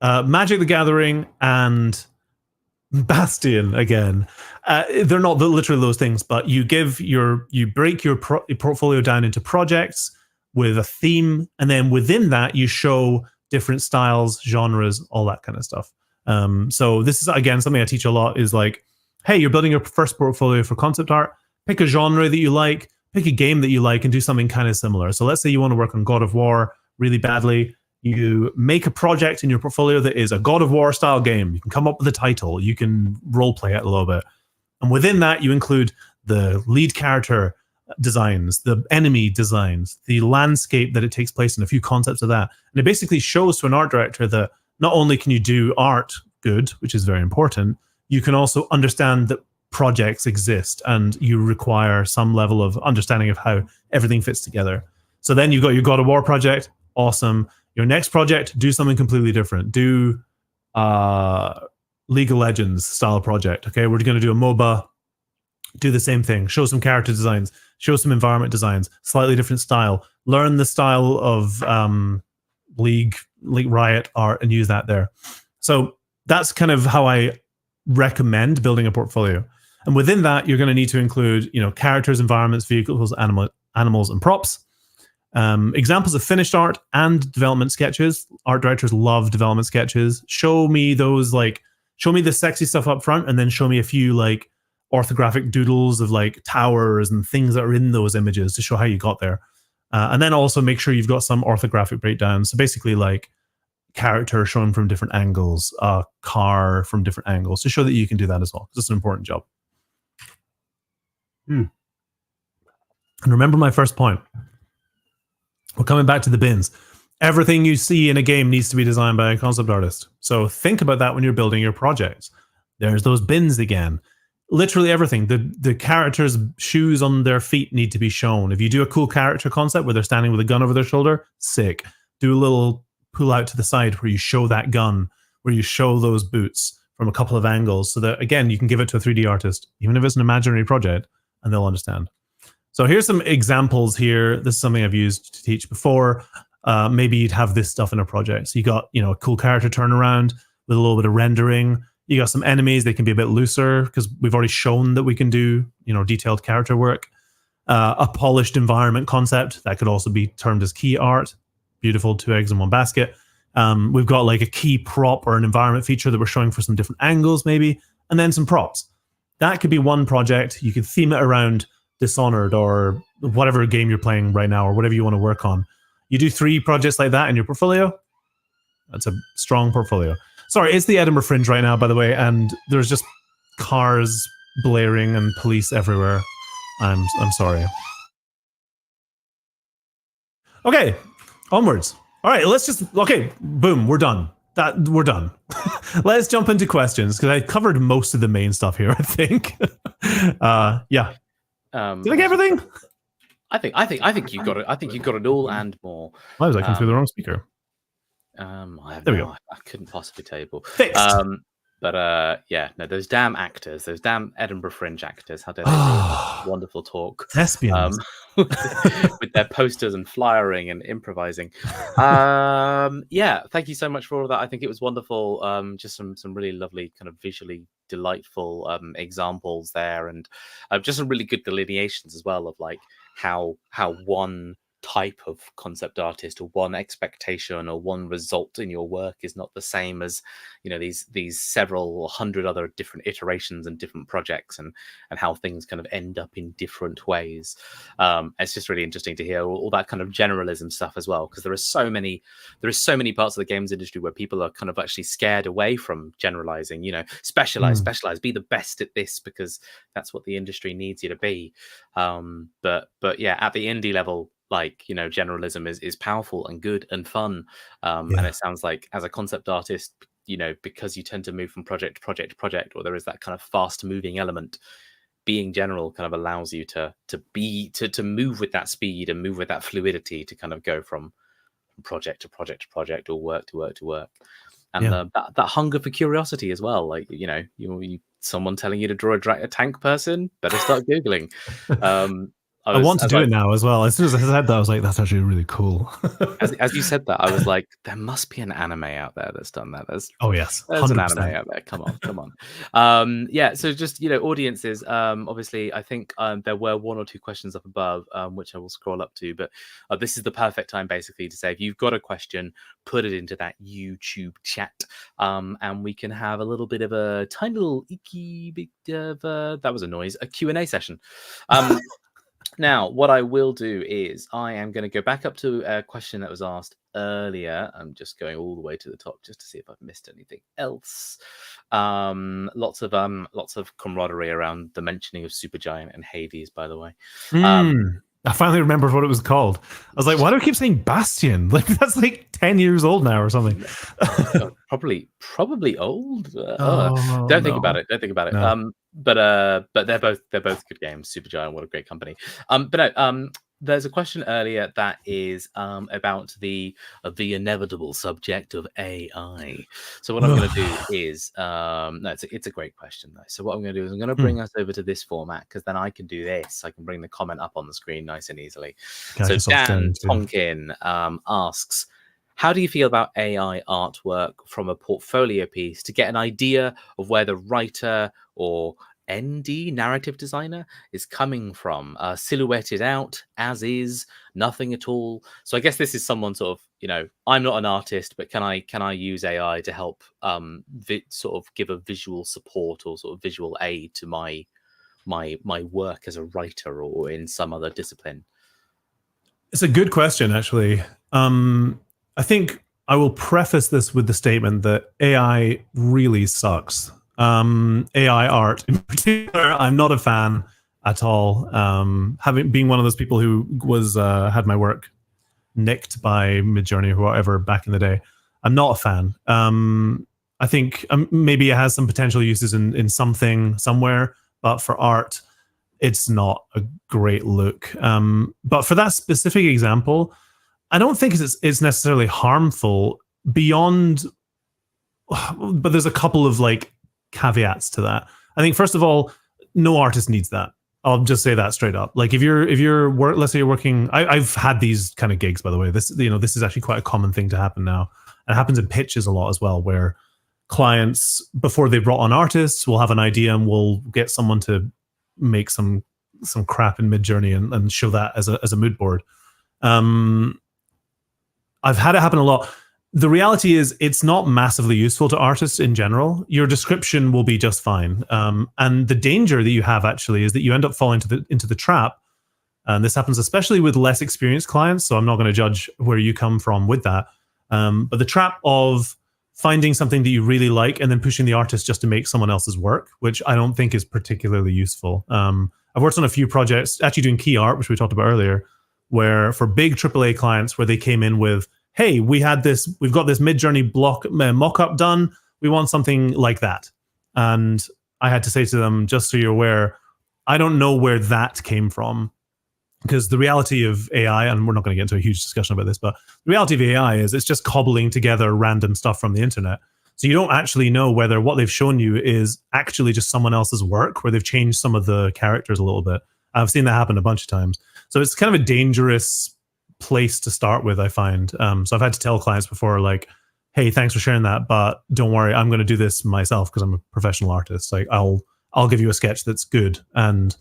Magic the Gathering, and Bastion again. They're not literally those things, but you break your portfolio down into projects with a theme, and then within that you show different styles, genres, all that kind of stuff. So this is, again, something I teach a lot is like, hey, you're building your first portfolio for concept art, pick a genre that you like, pick a game that you like, and do something kind of similar. So let's say you want to work on God of War really badly. You make a project in your portfolio that is a God of War style game. You can come up with a title. You can role play it a little bit. And within that, you include the lead character designs, the enemy designs, the landscape that it takes place in, a few concepts of that. And it basically shows to an art director that not only can you do art good, which is very important, you can also understand that projects exist and you require some level of understanding of how everything fits together. So then you've got your God of War project, awesome. Your next project, do something completely different. Do League of Legends style project. Okay, we're going to do a MOBA, do the same thing, show some character designs, show some environment designs, slightly different style, learn the style of League Riot art and use that there. So that's kind of how I recommend building a portfolio. And within that, you're going to need to include, characters, environments, vehicles, animals, and props. Examples of finished art and development sketches. Art directors love development sketches. Show me the sexy stuff up front, and then show me a few orthographic doodles of towers and things that are in those images to show how you got there. And then also make sure you've got some orthographic breakdowns. So basically character shown from different angles, car from different angles, to show that you can do that as well, because it's an important job. And remember my first point. We're coming back to the bins. Everything you see in a game needs to be designed by a concept artist. So think about that when you're building your projects. There's those bins again. Literally everything. The characters' shoes on their feet need to be shown. If you do a cool character concept where they're standing with a gun over their shoulder, sick. Do a little pull out to the side where you show that gun, where you show those boots from a couple of angles, so that, again, you can give it to a 3D artist, even if it's an imaginary project, and they'll understand. So here's some examples here. This is something I've used to teach before. Maybe you'd have this stuff in a project. So you got, a cool character turnaround with a little bit of rendering. You got some enemies. They can be a bit looser because we've already shown that we can do, detailed character work. A polished environment concept that could also be termed as key art. Beautiful, 2 eggs in one basket. We've got a key prop or an environment feature that we're showing for some different angles maybe, and then some props. That could be one project. You could theme it around Dishonored or whatever game you're playing right now or whatever you want to work on. You do 3 projects like that in your portfolio. That's a strong portfolio. Sorry, it's the Edinburgh Fringe right now, by the way, and there's just cars blaring and police everywhere. I'm sorry. Okay, onwards. All right, boom, we're done. We're done. Let's jump into questions because I covered most of the main stuff here, I think. Yeah. Did I get everything? I think you got it. I think you got it all and more. Why was I come through the wrong speaker? There we go. I couldn't possibly tell you. Fixed. Those damn actors, those damn Edinburgh Fringe actors, how dare they do wonderful talk. Thespians. With their posters and flyering and improvising. Thank you so much for all that. I think it was wonderful. Just some really lovely kind of visually delightful examples there, and just some really good delineations as well of how one type of concept artist or one expectation or one result in your work is not the same as these several hundred other different iterations and different projects, and how things kind of end up in different ways. It's just really interesting to hear all that kind of generalism stuff as well, because there are so many parts of the games industry where people are kind of actually scared away from generalizing. Specialize, be the best at this because that's what the industry needs you to be. But at the indie level, generalism is powerful and good and fun. And it sounds like as a concept artist, because you tend to move from project to project to project, or there is that kind of fast moving element, being general kind of allows you to move with that speed and move with that fluidity to kind of go from project to project to project, or work to work to work. And that hunger for curiosity as well. Someone telling you to draw a tank person, better start Googling. I want to do it now as well. As soon as I said that, I was like, that's actually really cool. as you said that, I was like, there must be an anime out there that's done that. Oh yes, 100%. There's an anime out there. Come on. Yeah. So just audiences. Obviously, I think there were 1 or 2 questions up above, which I will scroll up to. But this is the perfect time, basically, to say if you've got a question, put it into that YouTube chat, and we can have a little bit of a tiny little that was a noise, a Q&A session. Now, what I will do is I am going to go back up to a question that was asked earlier. I'm just going all the way to the top just to see if I've missed anything else. Lots of camaraderie around the mentioning of Supergiant and Hades, by the way. I finally remembered what it was called. I was like, why do I keep saying Bastion? Like that's like 10 years old now or something. Probably old. Don't think about it. No. But they're both good games. Supergiant, what a great company. But no, there's a question earlier that is about the inevitable subject of AI. So what I'm going to do is it's a great question though. So what I'm going to do is I'm going to bring us over to this format, because then I can do this. I can bring the comment up on the screen nice and easily. So Dan Tonkin asks, how do you feel about AI artwork from a portfolio piece to get an idea of where the writer or ND, narrative designer, is coming from? Silhouetted out, as is, nothing at all. So I guess this is someone sort of, I'm not an artist, but can I use AI to help sort of give a visual support or sort of visual aid to my work as a writer or in some other discipline? It's a good question, actually. I think I will preface this with the statement that AI really sucks. AI art in particular, I'm not a fan at all. Having been one of those people who was had my work nicked by Midjourney or whatever back in the day, I'm not a fan. I think maybe it has some potential uses in something somewhere, but for art, it's not a great look. But for that specific example, I don't think it's necessarily harmful beyond, but there's a couple of like caveats to that. I think first of all, no artist needs that. I'll just say that straight up. Like if you're let's say you're working, I've had these kind of gigs, by the way. This is actually quite a common thing to happen now. And it happens in pitches a lot as well, where clients, before they've brought on artists, will have an idea and will get someone to make some crap in Midjourney and show that as a mood board. I've had it happen a lot. The reality is it's not massively useful to artists in general. Your description will be just fine. And the danger that you have actually is that you end up falling into the trap. And this happens especially with less experienced clients. So I'm not going to judge where you come from with that. But the trap of finding something that you really like and then pushing the artist just to make someone else's work, which I don't think is particularly useful. I've worked on a few projects, actually doing key art, which we talked about earlier, where for big AAA clients where they came in with, hey, we've got this Midjourney mock-up done. We want something like that. And I had to say to them, just so you're aware, I don't know where that came from. Because the reality of AI, and we're not going to get into a huge discussion about this, but the reality of AI is it's just cobbling together random stuff from the internet. So you don't actually know whether what they've shown you is actually just someone else's work, where they've changed some of the characters a little bit. I've seen that happen a bunch of times. So it's kind of a dangerous place to start with, I find. So I've had to tell clients before, like, hey, thanks for sharing that, but don't worry, I'm going to do this myself because I'm a professional artist. Like, I'll give you a sketch that's good and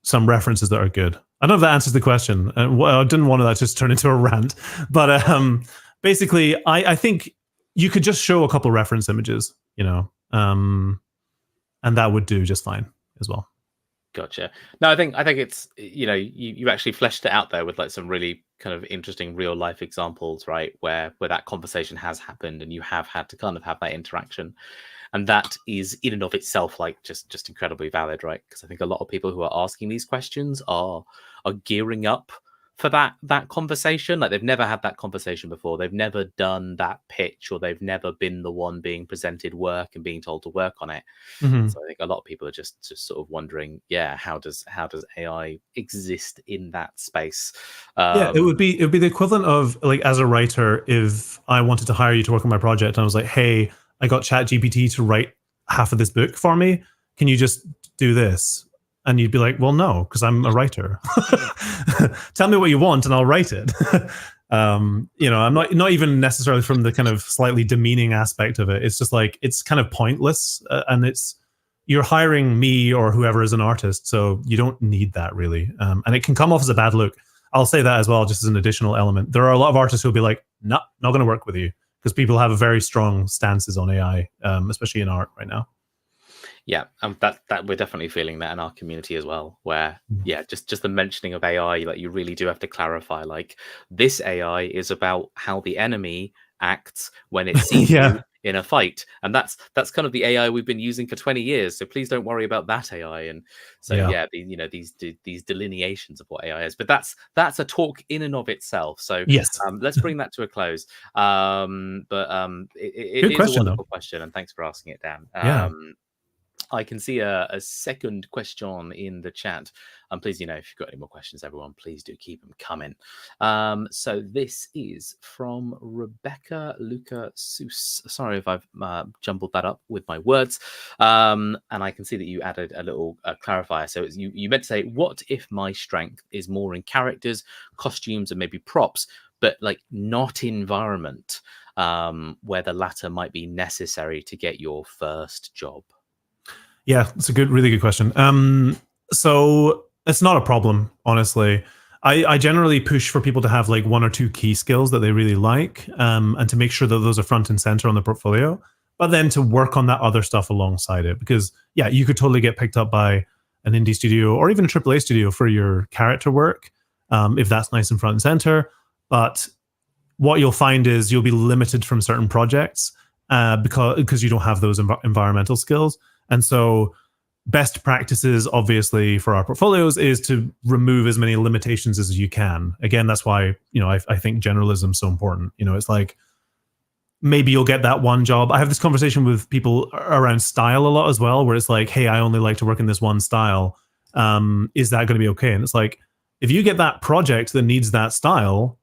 some references that are good. I don't know if that answers the question. I didn't want that to just turn into a rant, but basically, I think you could just show a couple reference images, and that would do just fine as well. Gotcha. No, I think it's, you actually fleshed it out there with like some really kind of interesting real life examples, right? Where that conversation has happened and you have had to kind of have that interaction. And that is in and of itself like just incredibly valid, right? Because I think a lot of people who are asking these questions are gearing up for that conversation. Like they've never had that conversation before. They've never done that pitch, or they've never been the one being presented work and being told to work on it. Mm-hmm. So I think a lot of people are just sort of wondering, how does AI exist in that space? It would be the equivalent of, like, as a writer, if I wanted to hire you to work on my project and I was like, hey, I got ChatGPT to write half of this book for me. Can you just do this? And you'd be like, well, no, because I'm a writer. Tell me what you want and I'll write it. I'm not even necessarily from the kind of slightly demeaning aspect of it. It's just like, it's kind of pointless. And you're hiring me or whoever as an artist. So you don't need that really. And it can come off as a bad look. I'll say that as well, just as an additional element. There are a lot of artists who'll be like, no, not going to work with you, because people have a very strong stances on AI, especially in art right now. Yeah, that we're definitely feeling that in our community as well, where just the mentioning of AI, like you really do have to clarify, like this AI is about how the enemy acts when it sees you in a fight, and that's kind of the AI we've been using for 20 years. So please don't worry about that AI. And so these delineations of what AI is, but that's a talk in and of itself. So yes, let's bring that to a close. It is a wonderful question, and thanks for asking it, Dan. I can see a second question in the chat. Please, if you've got any more questions, everyone, please do keep them coming. So this is from Rebecca Luca Seuss. Sorry if I've jumbled that up with my words. And I can see that you added a little clarifier. So you meant to say, what if my strength is more in characters, costumes, and maybe props, but like not environment, where the latter might be necessary to get your first job? Yeah, it's a really good question. So it's not a problem, honestly. I generally push for people to have like one or two key skills that they really like, and to make sure that those are front and center on the portfolio, but then to work on that other stuff alongside it. Because you could totally get picked up by an indie studio or even a AAA studio for your character work, if that's nice and front and center. But what you'll find is you'll be limited from certain projects because you don't have those environmental skills. And so best practices, obviously, for our portfolios is to remove as many limitations as you can. Again, that's why, I think generalism is so important. It's like, maybe you'll get that one job. I have this conversation with people around style a lot as well, where it's like, hey, I only like to work in this one style. Is that going to be okay? And it's like, if you get that project that needs that style,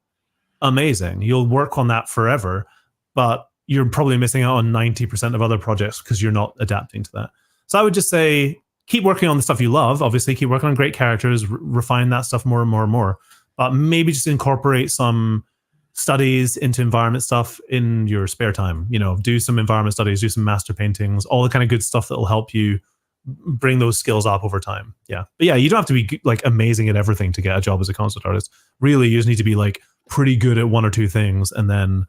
amazing. You'll work on that forever. But you're probably missing out on 90% of other projects because you're not adapting to that. So I would just say, keep working on the stuff you love. Obviously, keep working on great characters, refine that stuff more and more and more. But maybe just incorporate some studies into environment stuff in your spare time. Do some environment studies, do some master paintings, all the kind of good stuff that will help you bring those skills up over time. Yeah. But you don't have to be like amazing at everything to get a job as a concept artist. Really, you just need to be like pretty good at one or two things, and then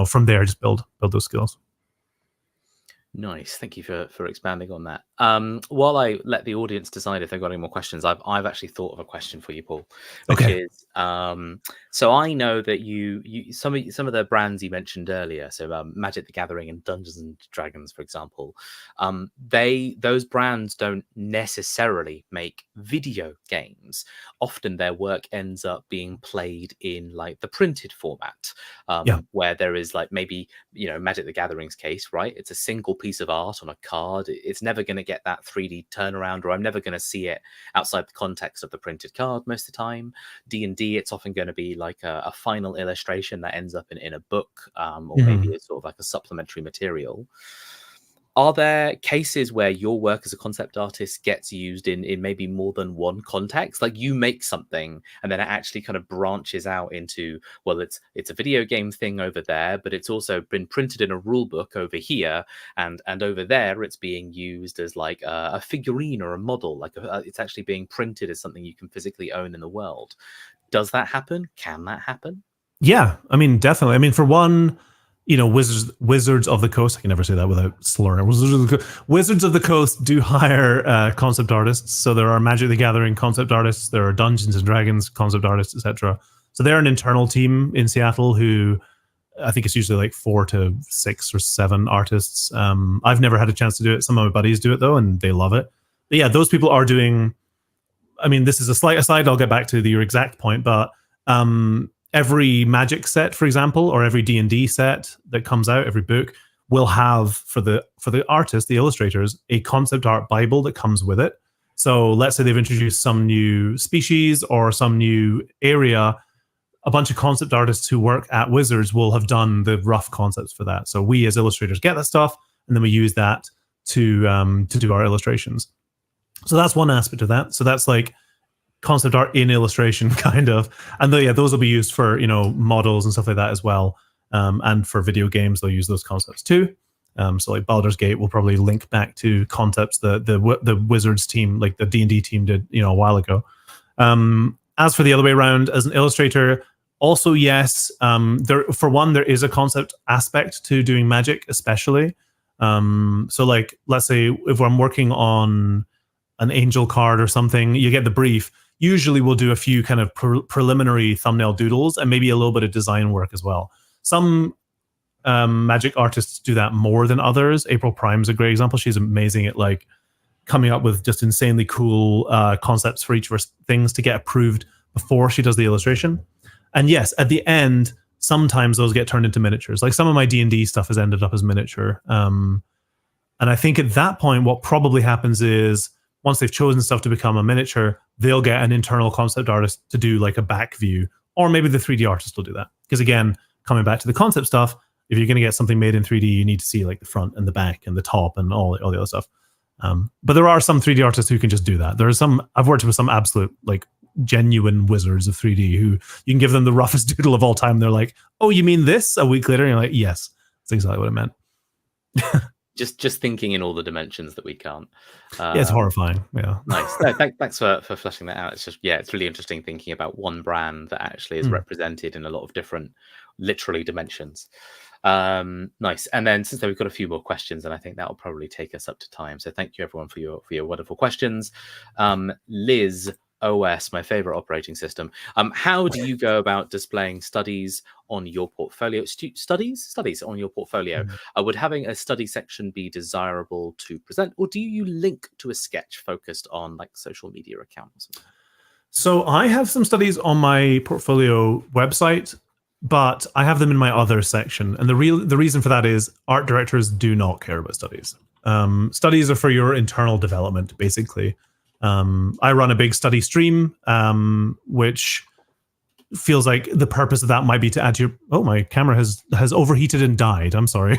from there, just build those skills. Nice. Thank you for expanding on that. While I let the audience decide if they've got any more questions, I've actually thought of a question for you, Paul, which is, so I know that you some of the brands you mentioned earlier, so Magic the Gathering and Dungeons and Dragons, for example, those brands don't necessarily make video games. Often their work ends up being played in like the printed format, where there is like maybe Magic the Gathering's case, right? It's a single piece of art on a card. It's never going to get that 3D turnaround, or I'm never going to see it outside the context of the printed card most of the time. D&D, it's often going to be like a final illustration that ends up in a book, or maybe it's sort of like a supplementary material. Are there cases where your work as a concept artist gets used in maybe more than one context? Like you make something and then it actually kind of branches out into, well, it's a video game thing over there, but it's also been printed in a rule book over here, and over there it's being used as like a figurine or a model, like it's actually being printed as something you can physically own in the world. Does that happen? Can that happen? Yeah, I mean, definitely. I mean, for one, Wizards of the Coast, I can never say that without slurring. Wizards of the Coast do hire concept artists. So there are Magic the Gathering concept artists, there are Dungeons and Dragons concept artists, etc. So they're an internal team in Seattle who, I think it's usually like 4 to 6 or 7 artists. I've never had a chance to do it. Some of my buddies do it though, and they love it. But yeah, those people are doing, I mean, this is a slight aside, I'll get back to your exact point, but every Magic set, for example, or every D&D set that comes out, every book will have for the artists, the illustrators, a concept art Bible that comes with it. So let's say they've introduced some new species or some new area. A bunch of concept artists who work at Wizards will have done the rough concepts for that. So we as illustrators get that stuff, and then we use that to do our illustrations. So that's one aspect of that. So that's like concept art in illustration, kind of. And those will be used for, models and stuff like that as well. And for video games, they'll use those concepts too. So like Baldur's Gate will probably link back to concepts the Wizards team, like the D&D team did, a while ago. As for the other way around, as an illustrator, also yes, there is a concept aspect to doing magic, especially. So like, let's say if I'm working on an angel card or something, you get the brief. Usually we'll do a few kind of preliminary thumbnail doodles and maybe a little bit of design work as well. Some magic artists do that more than others. April Prime's a great example. She's amazing at like coming up with just insanely cool concepts for each of her things to get approved before she does the illustration. And yes, at the end, sometimes those get turned into miniatures. Like some of my D&D stuff has ended up as miniature. And I think at that point, what probably happens is once they've chosen stuff to become a miniature, they'll get an internal concept artist to do like a back view, or maybe the 3D artist will do that. Because again, coming back to the concept stuff, if you're going to get something made in 3D, you need to see like the front and the back and the top and all the other stuff. But there are some 3D artists who can just do that. I've worked with some absolute like genuine wizards of 3D who you can give them the roughest doodle of all time. They're like, oh, you mean this? A week later, and you're like, yes, that's exactly what I meant. Just thinking in all the dimensions that we can't. Yeah, it's horrifying. Yeah. Nice. No, thanks for fleshing that out. It's just, it's really interesting thinking about one brand that actually is represented in a lot of different, literally dimensions. Nice. And then since we've got a few more questions, and I think that will probably take us up to time. So thank you everyone for your wonderful questions. Liz OS, my favorite operating system. How do you go about displaying studies on your portfolio? Studies on your portfolio. Would having a study section be desirable to present, or do you link to a sketch focused on like social media account or something? So I have some studies on my portfolio website, but I have them in my other section. And the reason for that is art directors do not care about studies. Studies are for your internal development, basically. I run a big study stream, which feels like the purpose of that might be to add to your... Oh, my camera has overheated and died. I'm sorry.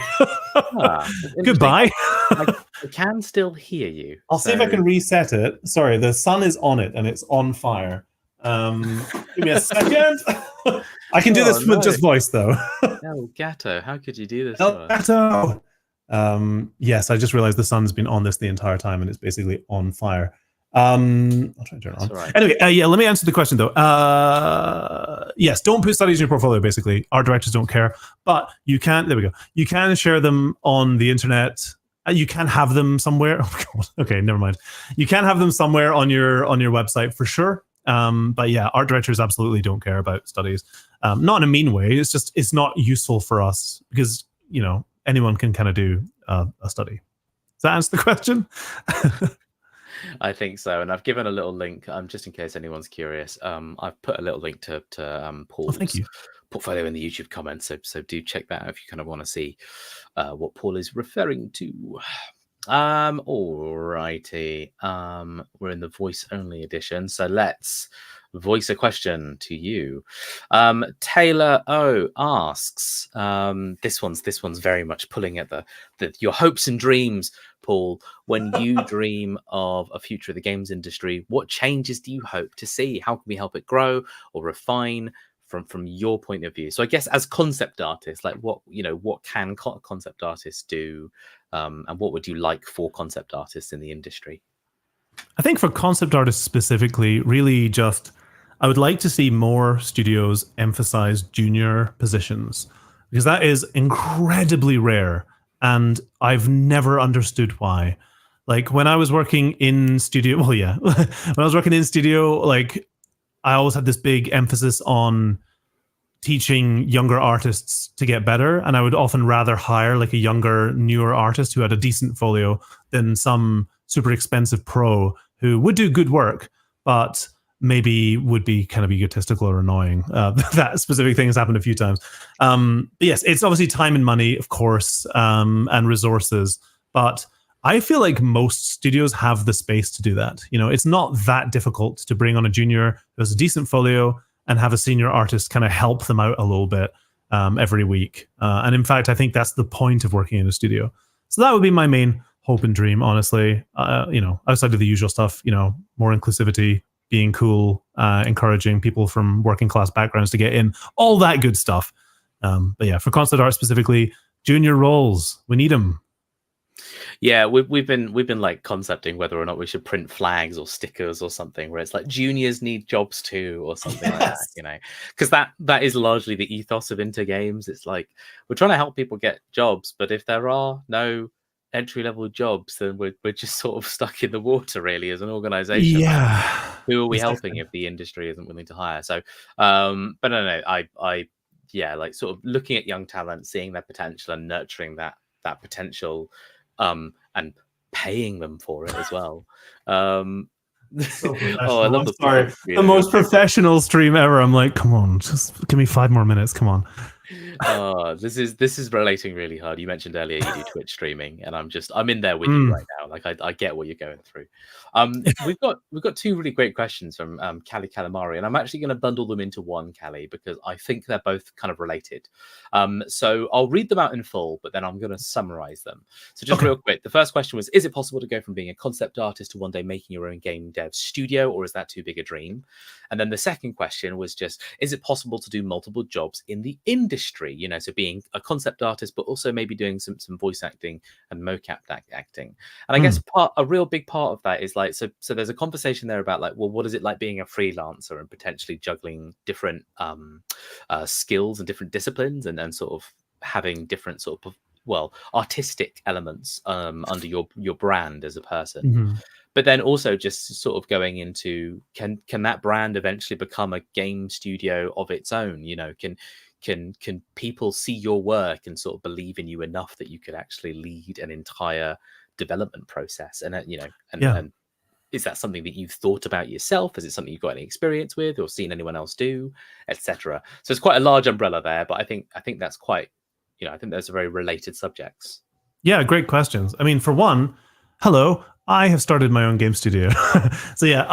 Goodbye. I can still hear you. I'll see if I can reset it. Sorry, the sun is on it and it's on fire. Give me a second. I can do this with just voice, though. El Gato, how could you do this? El Gato! Yes, I just realized the sun's been on this the entire time and it's basically on fire. I'll try to turn it on. Right. Anyway, let me answer the question though. Yes, don't put studies in your portfolio, basically. Art directors don't care. But you can, there we go. You can share them on the internet. You can have them somewhere. Oh my God. Okay, never mind. You can have them somewhere on your website for sure. But yeah, art directors absolutely don't care about studies. Not in a mean way. It's just, it's not useful for us because, anyone can kind of do a study. Does that answer the question? I think so, and I've given a little link just in case anyone's curious. I've put a little link to Paul's portfolio in the YouTube comments, so do check that out if you kind of want to see what Paul is referring to. Alrighty, we're in the voice only edition, so let's voice a question to you. Taylor O asks, this one's very much pulling at your hopes and dreams, Paul. When you dream of a future of the games industry, what changes do you hope to see? How can we help it grow or refine from your point of view? So I guess as concept artists, like what can concept artists do, and what would you like for concept artists in the industry? I think for concept artists specifically, really just I would like to see more studios emphasize junior positions because that is incredibly rare. And I've never understood why. Like when I was working in studio, when I was working in studio, like I always had this big emphasis on teaching younger artists to get better. And I would often rather hire like a younger, newer artist who had a decent folio than some super expensive pro who would do good work, but maybe would be kind of egotistical or annoying. That specific thing has happened a few times. But yes, it's obviously time and money, of course, and resources. But I feel like most studios have the space to do that. It's not that difficult to bring on a junior who has a decent folio and have a senior artist kind of help them out a little bit every week. And in fact, I think that's the point of working in a studio. So that would be my main hope and dream, honestly. Outside of the usual stuff, more inclusivity, being cool, encouraging people from working class backgrounds to get in, all that good stuff. But yeah, for concept art specifically, junior roles, we need them. Yeah, we've been like concepting whether or not we should print flags or stickers or something where it's like juniors need jobs too or something like that, because that is largely the ethos of Inter Games. It's like we're trying to help people get jobs, but if there are no entry level jobs, then we're just sort of stuck in the water really as an organization. Yeah. Who are we helping if the industry isn't willing to hire? So, but no, I like sort of looking at young talent, seeing their potential and nurturing that potential. And paying them for it as well. I love the most professional stream ever. I'm like, come on, just give me 5 more minutes. Come on. This is relating really hard. You mentioned earlier you do Twitch streaming, and I'm in there with you right now. Like I get what you're going through. We've got 2 really great questions from Callie Calamari, and I'm actually going to bundle them into one, Callie, because I think they're both kind of related. So I'll read them out in full, but then I'm going to summarize them. So just real quick, the first question was: is it possible to go from being a concept artist to one day making your own game dev studio, or is that too big a dream? And then the second question was just: is it possible to do multiple jobs in the industry? So being a concept artist, but also maybe doing some voice acting and mocap acting. And I guess a real big part of that is like, so there's a conversation there about like, well, what is it like being a freelancer and potentially juggling different skills and different disciplines and sort of having different sort of, artistic elements under your brand as a person. Mm-hmm. But then also just sort of going into, can that brand eventually become a game studio of its own? Can people see your work and sort of believe in you enough that you could actually lead an entire development process? And and is that something that you've thought about yourself? Is it something you've got any experience with or seen anyone else do, etc.? So it's quite a large umbrella there, but I think that's quite, I think those are very related subjects. Yeah, great questions. I mean, for one, hello, I have started my own game studio. So yeah,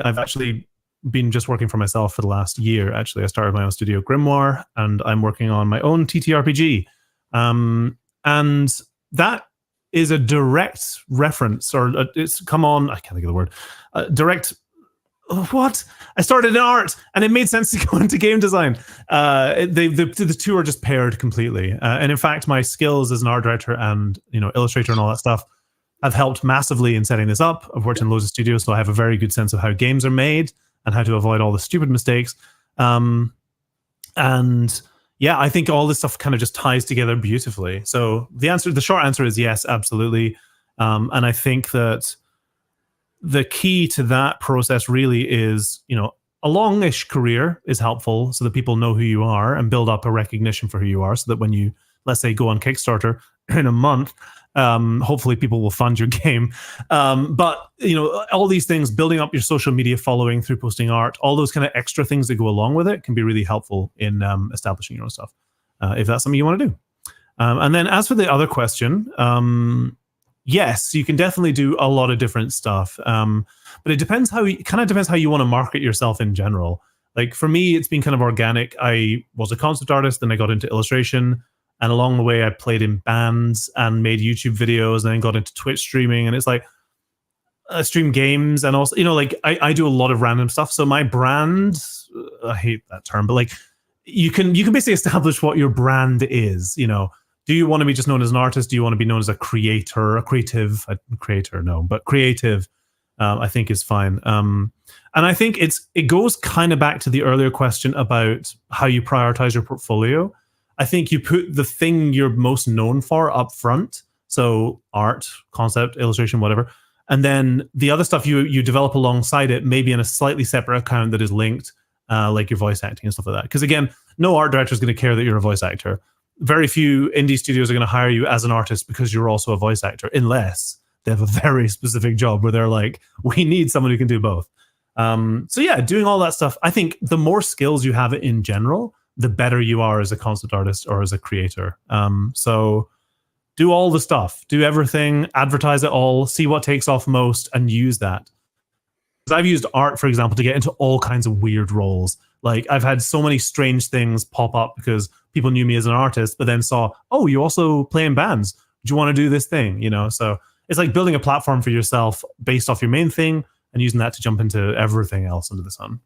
I've actually been just working for myself for the last year. Actually, I started my own studio, Grimoire, and I'm working on my own TTRPG. And that is a direct reference, or it's come on. I can't think of the word. Direct. What? I started in art, and it made sense to go into game design. The 2 are just paired completely. And in fact, my skills as an art director and Illustrator and all that stuff have helped massively in setting this up. I've worked in loads of studios, so I have a very good sense of how games are made and how to avoid all the stupid mistakes. And yeah, I think all this stuff kind of just ties together beautifully. So the short answer is yes, absolutely. And I think that the key to that process really is, a longish career is helpful so that people know who you are and build up a recognition for who you are, so that when you, let's say, go on Kickstarter in a month, hopefully people will fund your game. But all these things, building up your social media following through posting art, all those kind of extra things that go along with it can be really helpful in establishing your own stuff, if that's something you want to do. And then as for the other question, yes, you can definitely do a lot of different stuff. But it depends how you want to market yourself in general. Like for me, it's been kind of organic. I was a concept artist, then I got into illustration. And along the way, I played in bands and made YouTube videos, and then got into Twitch streaming. And it's like, I stream games, and also, I do a lot of random stuff. So my brand, I hate that term, but like, you can basically establish what your brand is. Do you want to be just known as an artist? Do you want to be known as a creator, a creative? Creator, no, but creative, I think is fine. And I think it goes kind of back to the earlier question about how you prioritize your portfolio. I think you put the thing you're most known for up front. So art, concept, illustration, whatever. And then the other stuff you develop alongside it, maybe in a slightly separate account that is linked, like your voice acting and stuff like that. Because again, no art director is going to care that you're a voice actor. Very few indie studios are going to hire you as an artist because you're also a voice actor, unless they have a very specific job where they're like, we need someone who can do both. So yeah, doing all that stuff. I think the more skills you have in general, the better you are as a concept artist or as a creator. So do all the stuff, do everything, advertise it all, see what takes off most, and use that. Because I've used art, for example, to get into all kinds of weird roles. Like I've had so many strange things pop up because people knew me as an artist, but then saw, oh, you also play in bands. Do you want to do this thing? So it's like building a platform for yourself based off your main thing and using that to jump into everything else under the sun.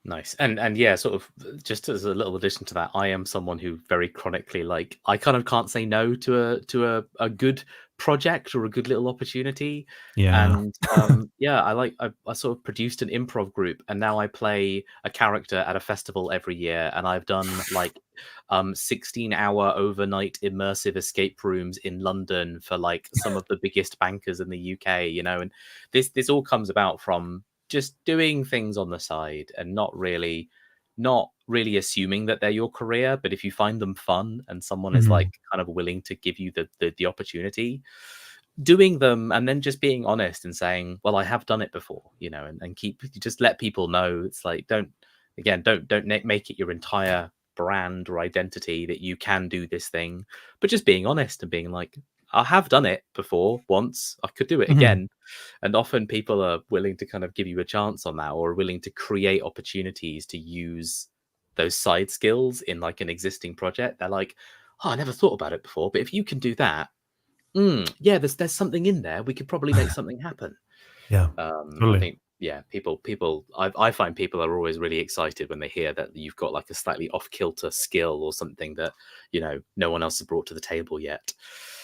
Nice. And yeah, sort of just as a little addition to that, I am someone who very chronically, like, I kind of can't say no to a good project or a good little opportunity. Yeah. And yeah, I sort of produced an improv group, and now I play a character at a festival every year, and I've done like 16-hour overnight immersive escape rooms in London for like some of the biggest bankers in the UK, and this all comes about from just doing things on the side and not really assuming that they're your career. But if you find them fun and someone is like kind of willing to give you the opportunity, doing them, and then just being honest and saying, well, I have done it before, and just let people know. It's like, don't make it your entire brand or identity that you can do this thing, but just being honest and being like, I have done it before once, I could do it again. And often people are willing to kind of give you a chance on that, or willing to create opportunities to use those side skills in like an existing project. They're like, oh, I never thought about it before, but if you can do that, yeah, there's something in there. We could probably make something happen. Yeah, totally. I think, yeah, I find people are always really excited when they hear that you've got like a slightly off-kilter skill or something that, no one else has brought to the table yet.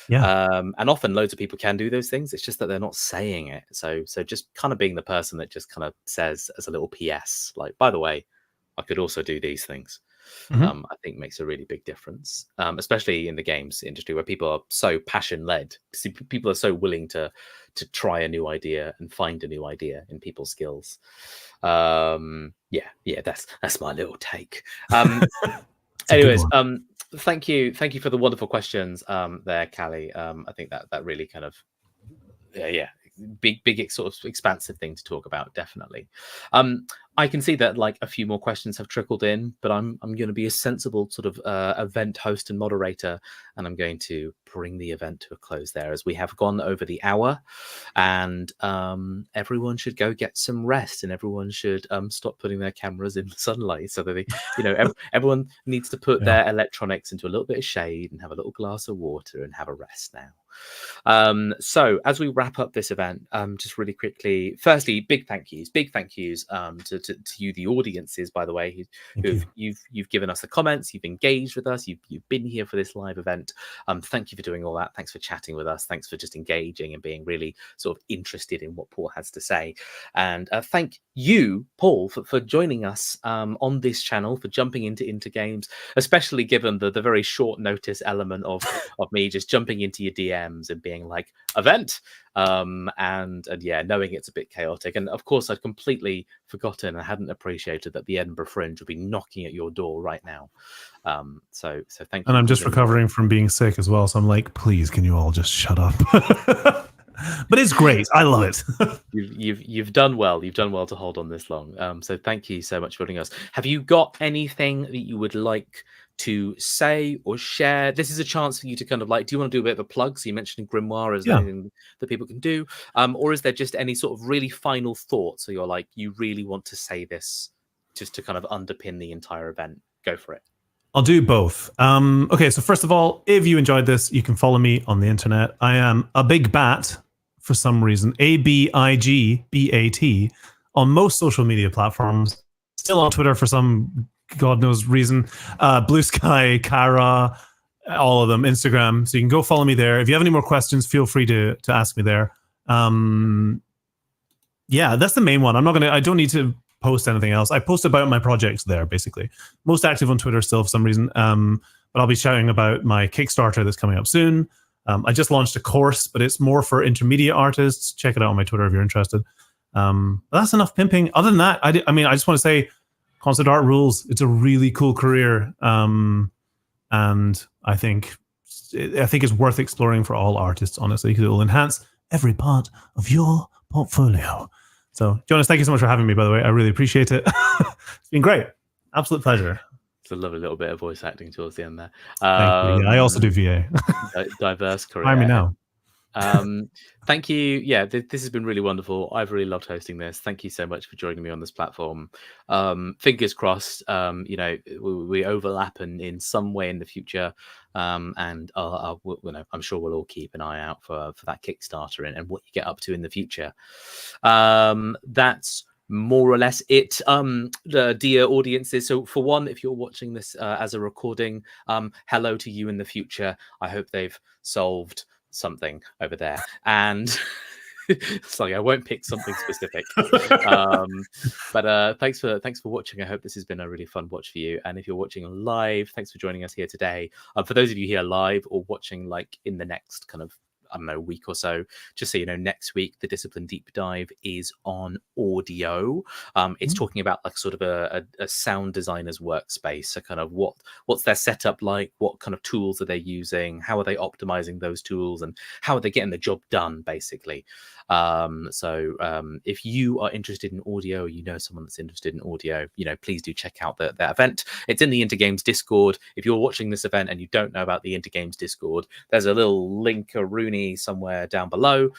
Yeah. And often loads of people can do those things. It's just that they're not saying it. So just kind of being the person that just kind of says as a little PS, like, by the way, I could also do these things. I think makes a really big difference, especially in the games industry where people are so passion led. People are so willing to try a new idea and find a new idea in people's skills. Yeah, that's my little take. Anyways, thank you for the wonderful questions there, Callie. I think that really kind of big sort of expansive thing to talk about, definitely. I can see that like a few more questions have trickled in, but I'm going to be a sensible sort of event host and moderator, and I'm going to bring the event to a close there, as we have gone over the hour, and everyone should go get some rest, and everyone should stop putting their cameras in the sunlight, so that they, everyone needs to put their electronics into a little bit of shade and have a little glass of water and have a rest now. So as we wrap up this event, just really quickly, firstly, big thank yous to you, the audiences, by the way, you've given us the comments, you've engaged with us, you've been here for this live event. Thank you for doing all that. Thanks for chatting with us. Thanks for just engaging and being really sort of interested in what Paul has to say. And thank you, Paul, for joining us on this channel, for jumping into games, especially given the very short notice element of me just jumping into your DMs and being like, event, and yeah, knowing it's a bit chaotic. And of course, I'd completely forgotten, I hadn't appreciated that the Edinburgh Fringe would be knocking at your door right now. So thank you. And I'm just recovering from being sick as well, so I'm like, please, can you all just shut up? But it's great. I love it. You've done well. You've done well to hold on this long. So thank you so much for joining us. Have you got anything that you would like to say or share? This is a chance for you to kind of like, do you want to do a bit of a plug? So you mentioned Grimoire, is there anything that people can do? Or is there just any sort of really final thoughts? So you're like, you really want to say this just to kind of underpin the entire event? Go for it. I'll do both. Okay, so first of all, if you enjoyed this, you can follow me on the internet. I am a big bat for some reason, ABIGBAT, on most social media platforms. Still on Twitter for some God knows reason. Blue Sky, Kara, all of them, Instagram. So you can go follow me there. If you have any more questions, feel free to ask me there. Yeah, that's the main one. I don't need to post anything else. I post about my projects there, basically. Most active on Twitter still for some reason. But I'll be shouting about my Kickstarter that's coming up soon. I just launched a course, but it's more for intermediate artists. Check it out on my Twitter if you're interested. But that's enough pimping. Other than that, I just want to say concept art rules. It's a really cool career. And I think it's worth exploring for all artists, honestly, because it will enhance every part of your portfolio. So, Jonas, thank you so much for having me, by the way. I really appreciate it. It's been great. Absolute pleasure. It's a lovely little bit of voice acting towards the end there. Thank you. Yeah, I also do VA. Diverse career. Hire me now. Thank you. Yeah, this has been really wonderful. I've really loved hosting this. Thank you so much for joining me on this platform. Fingers crossed, we overlap in some way in the future. And I'm sure we'll all keep an eye out for that Kickstarter and what you get up to in the future. That's more or less it, dear audiences. So for one, if you're watching this as a recording, hello to you in the future. I hope they've solved something over there, and sorry, I won't pick something specific. But thanks for watching. I hope this has been a really fun watch for you. And if you're watching live, thanks for joining us here today. For those of you here live or watching like in the next kind of, I don't know, week or so, just so you know, next week the Discipline Deep Dive is on audio. It's talking about like sort of a sound designer's workspace. So kind of what's their setup like, what kind of tools are they using, how are they optimizing those tools, and how are they getting the job done, basically. So if you are interested in audio, or you know someone that's interested in audio, please do check out that event. It's in the Intergames Discord. If you're watching this event and you don't know about the Intergames Discord, there's a little link, a Rooney somewhere down below.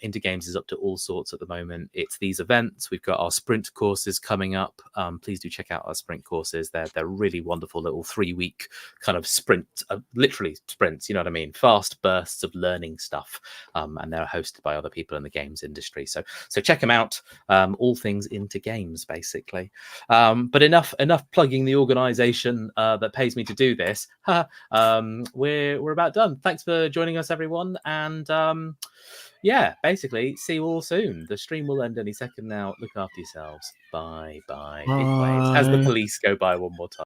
Intergames is up to all sorts at the moment. It's these events. We've got our sprint courses coming up. Please do check out our sprint courses. They're really wonderful little 3-week kind of sprint, literally sprints, you know what I mean? Fast bursts of learning stuff. And they're hosted by other people in the games industry. So check them out. All things into games, basically. But enough plugging the organization that pays me to do this. We're about done. Thanks for joining us, everyone. And yeah, basically, see you all soon. The stream will end any second now. Look after yourselves. Bye. Big waves. As the police go by one more time.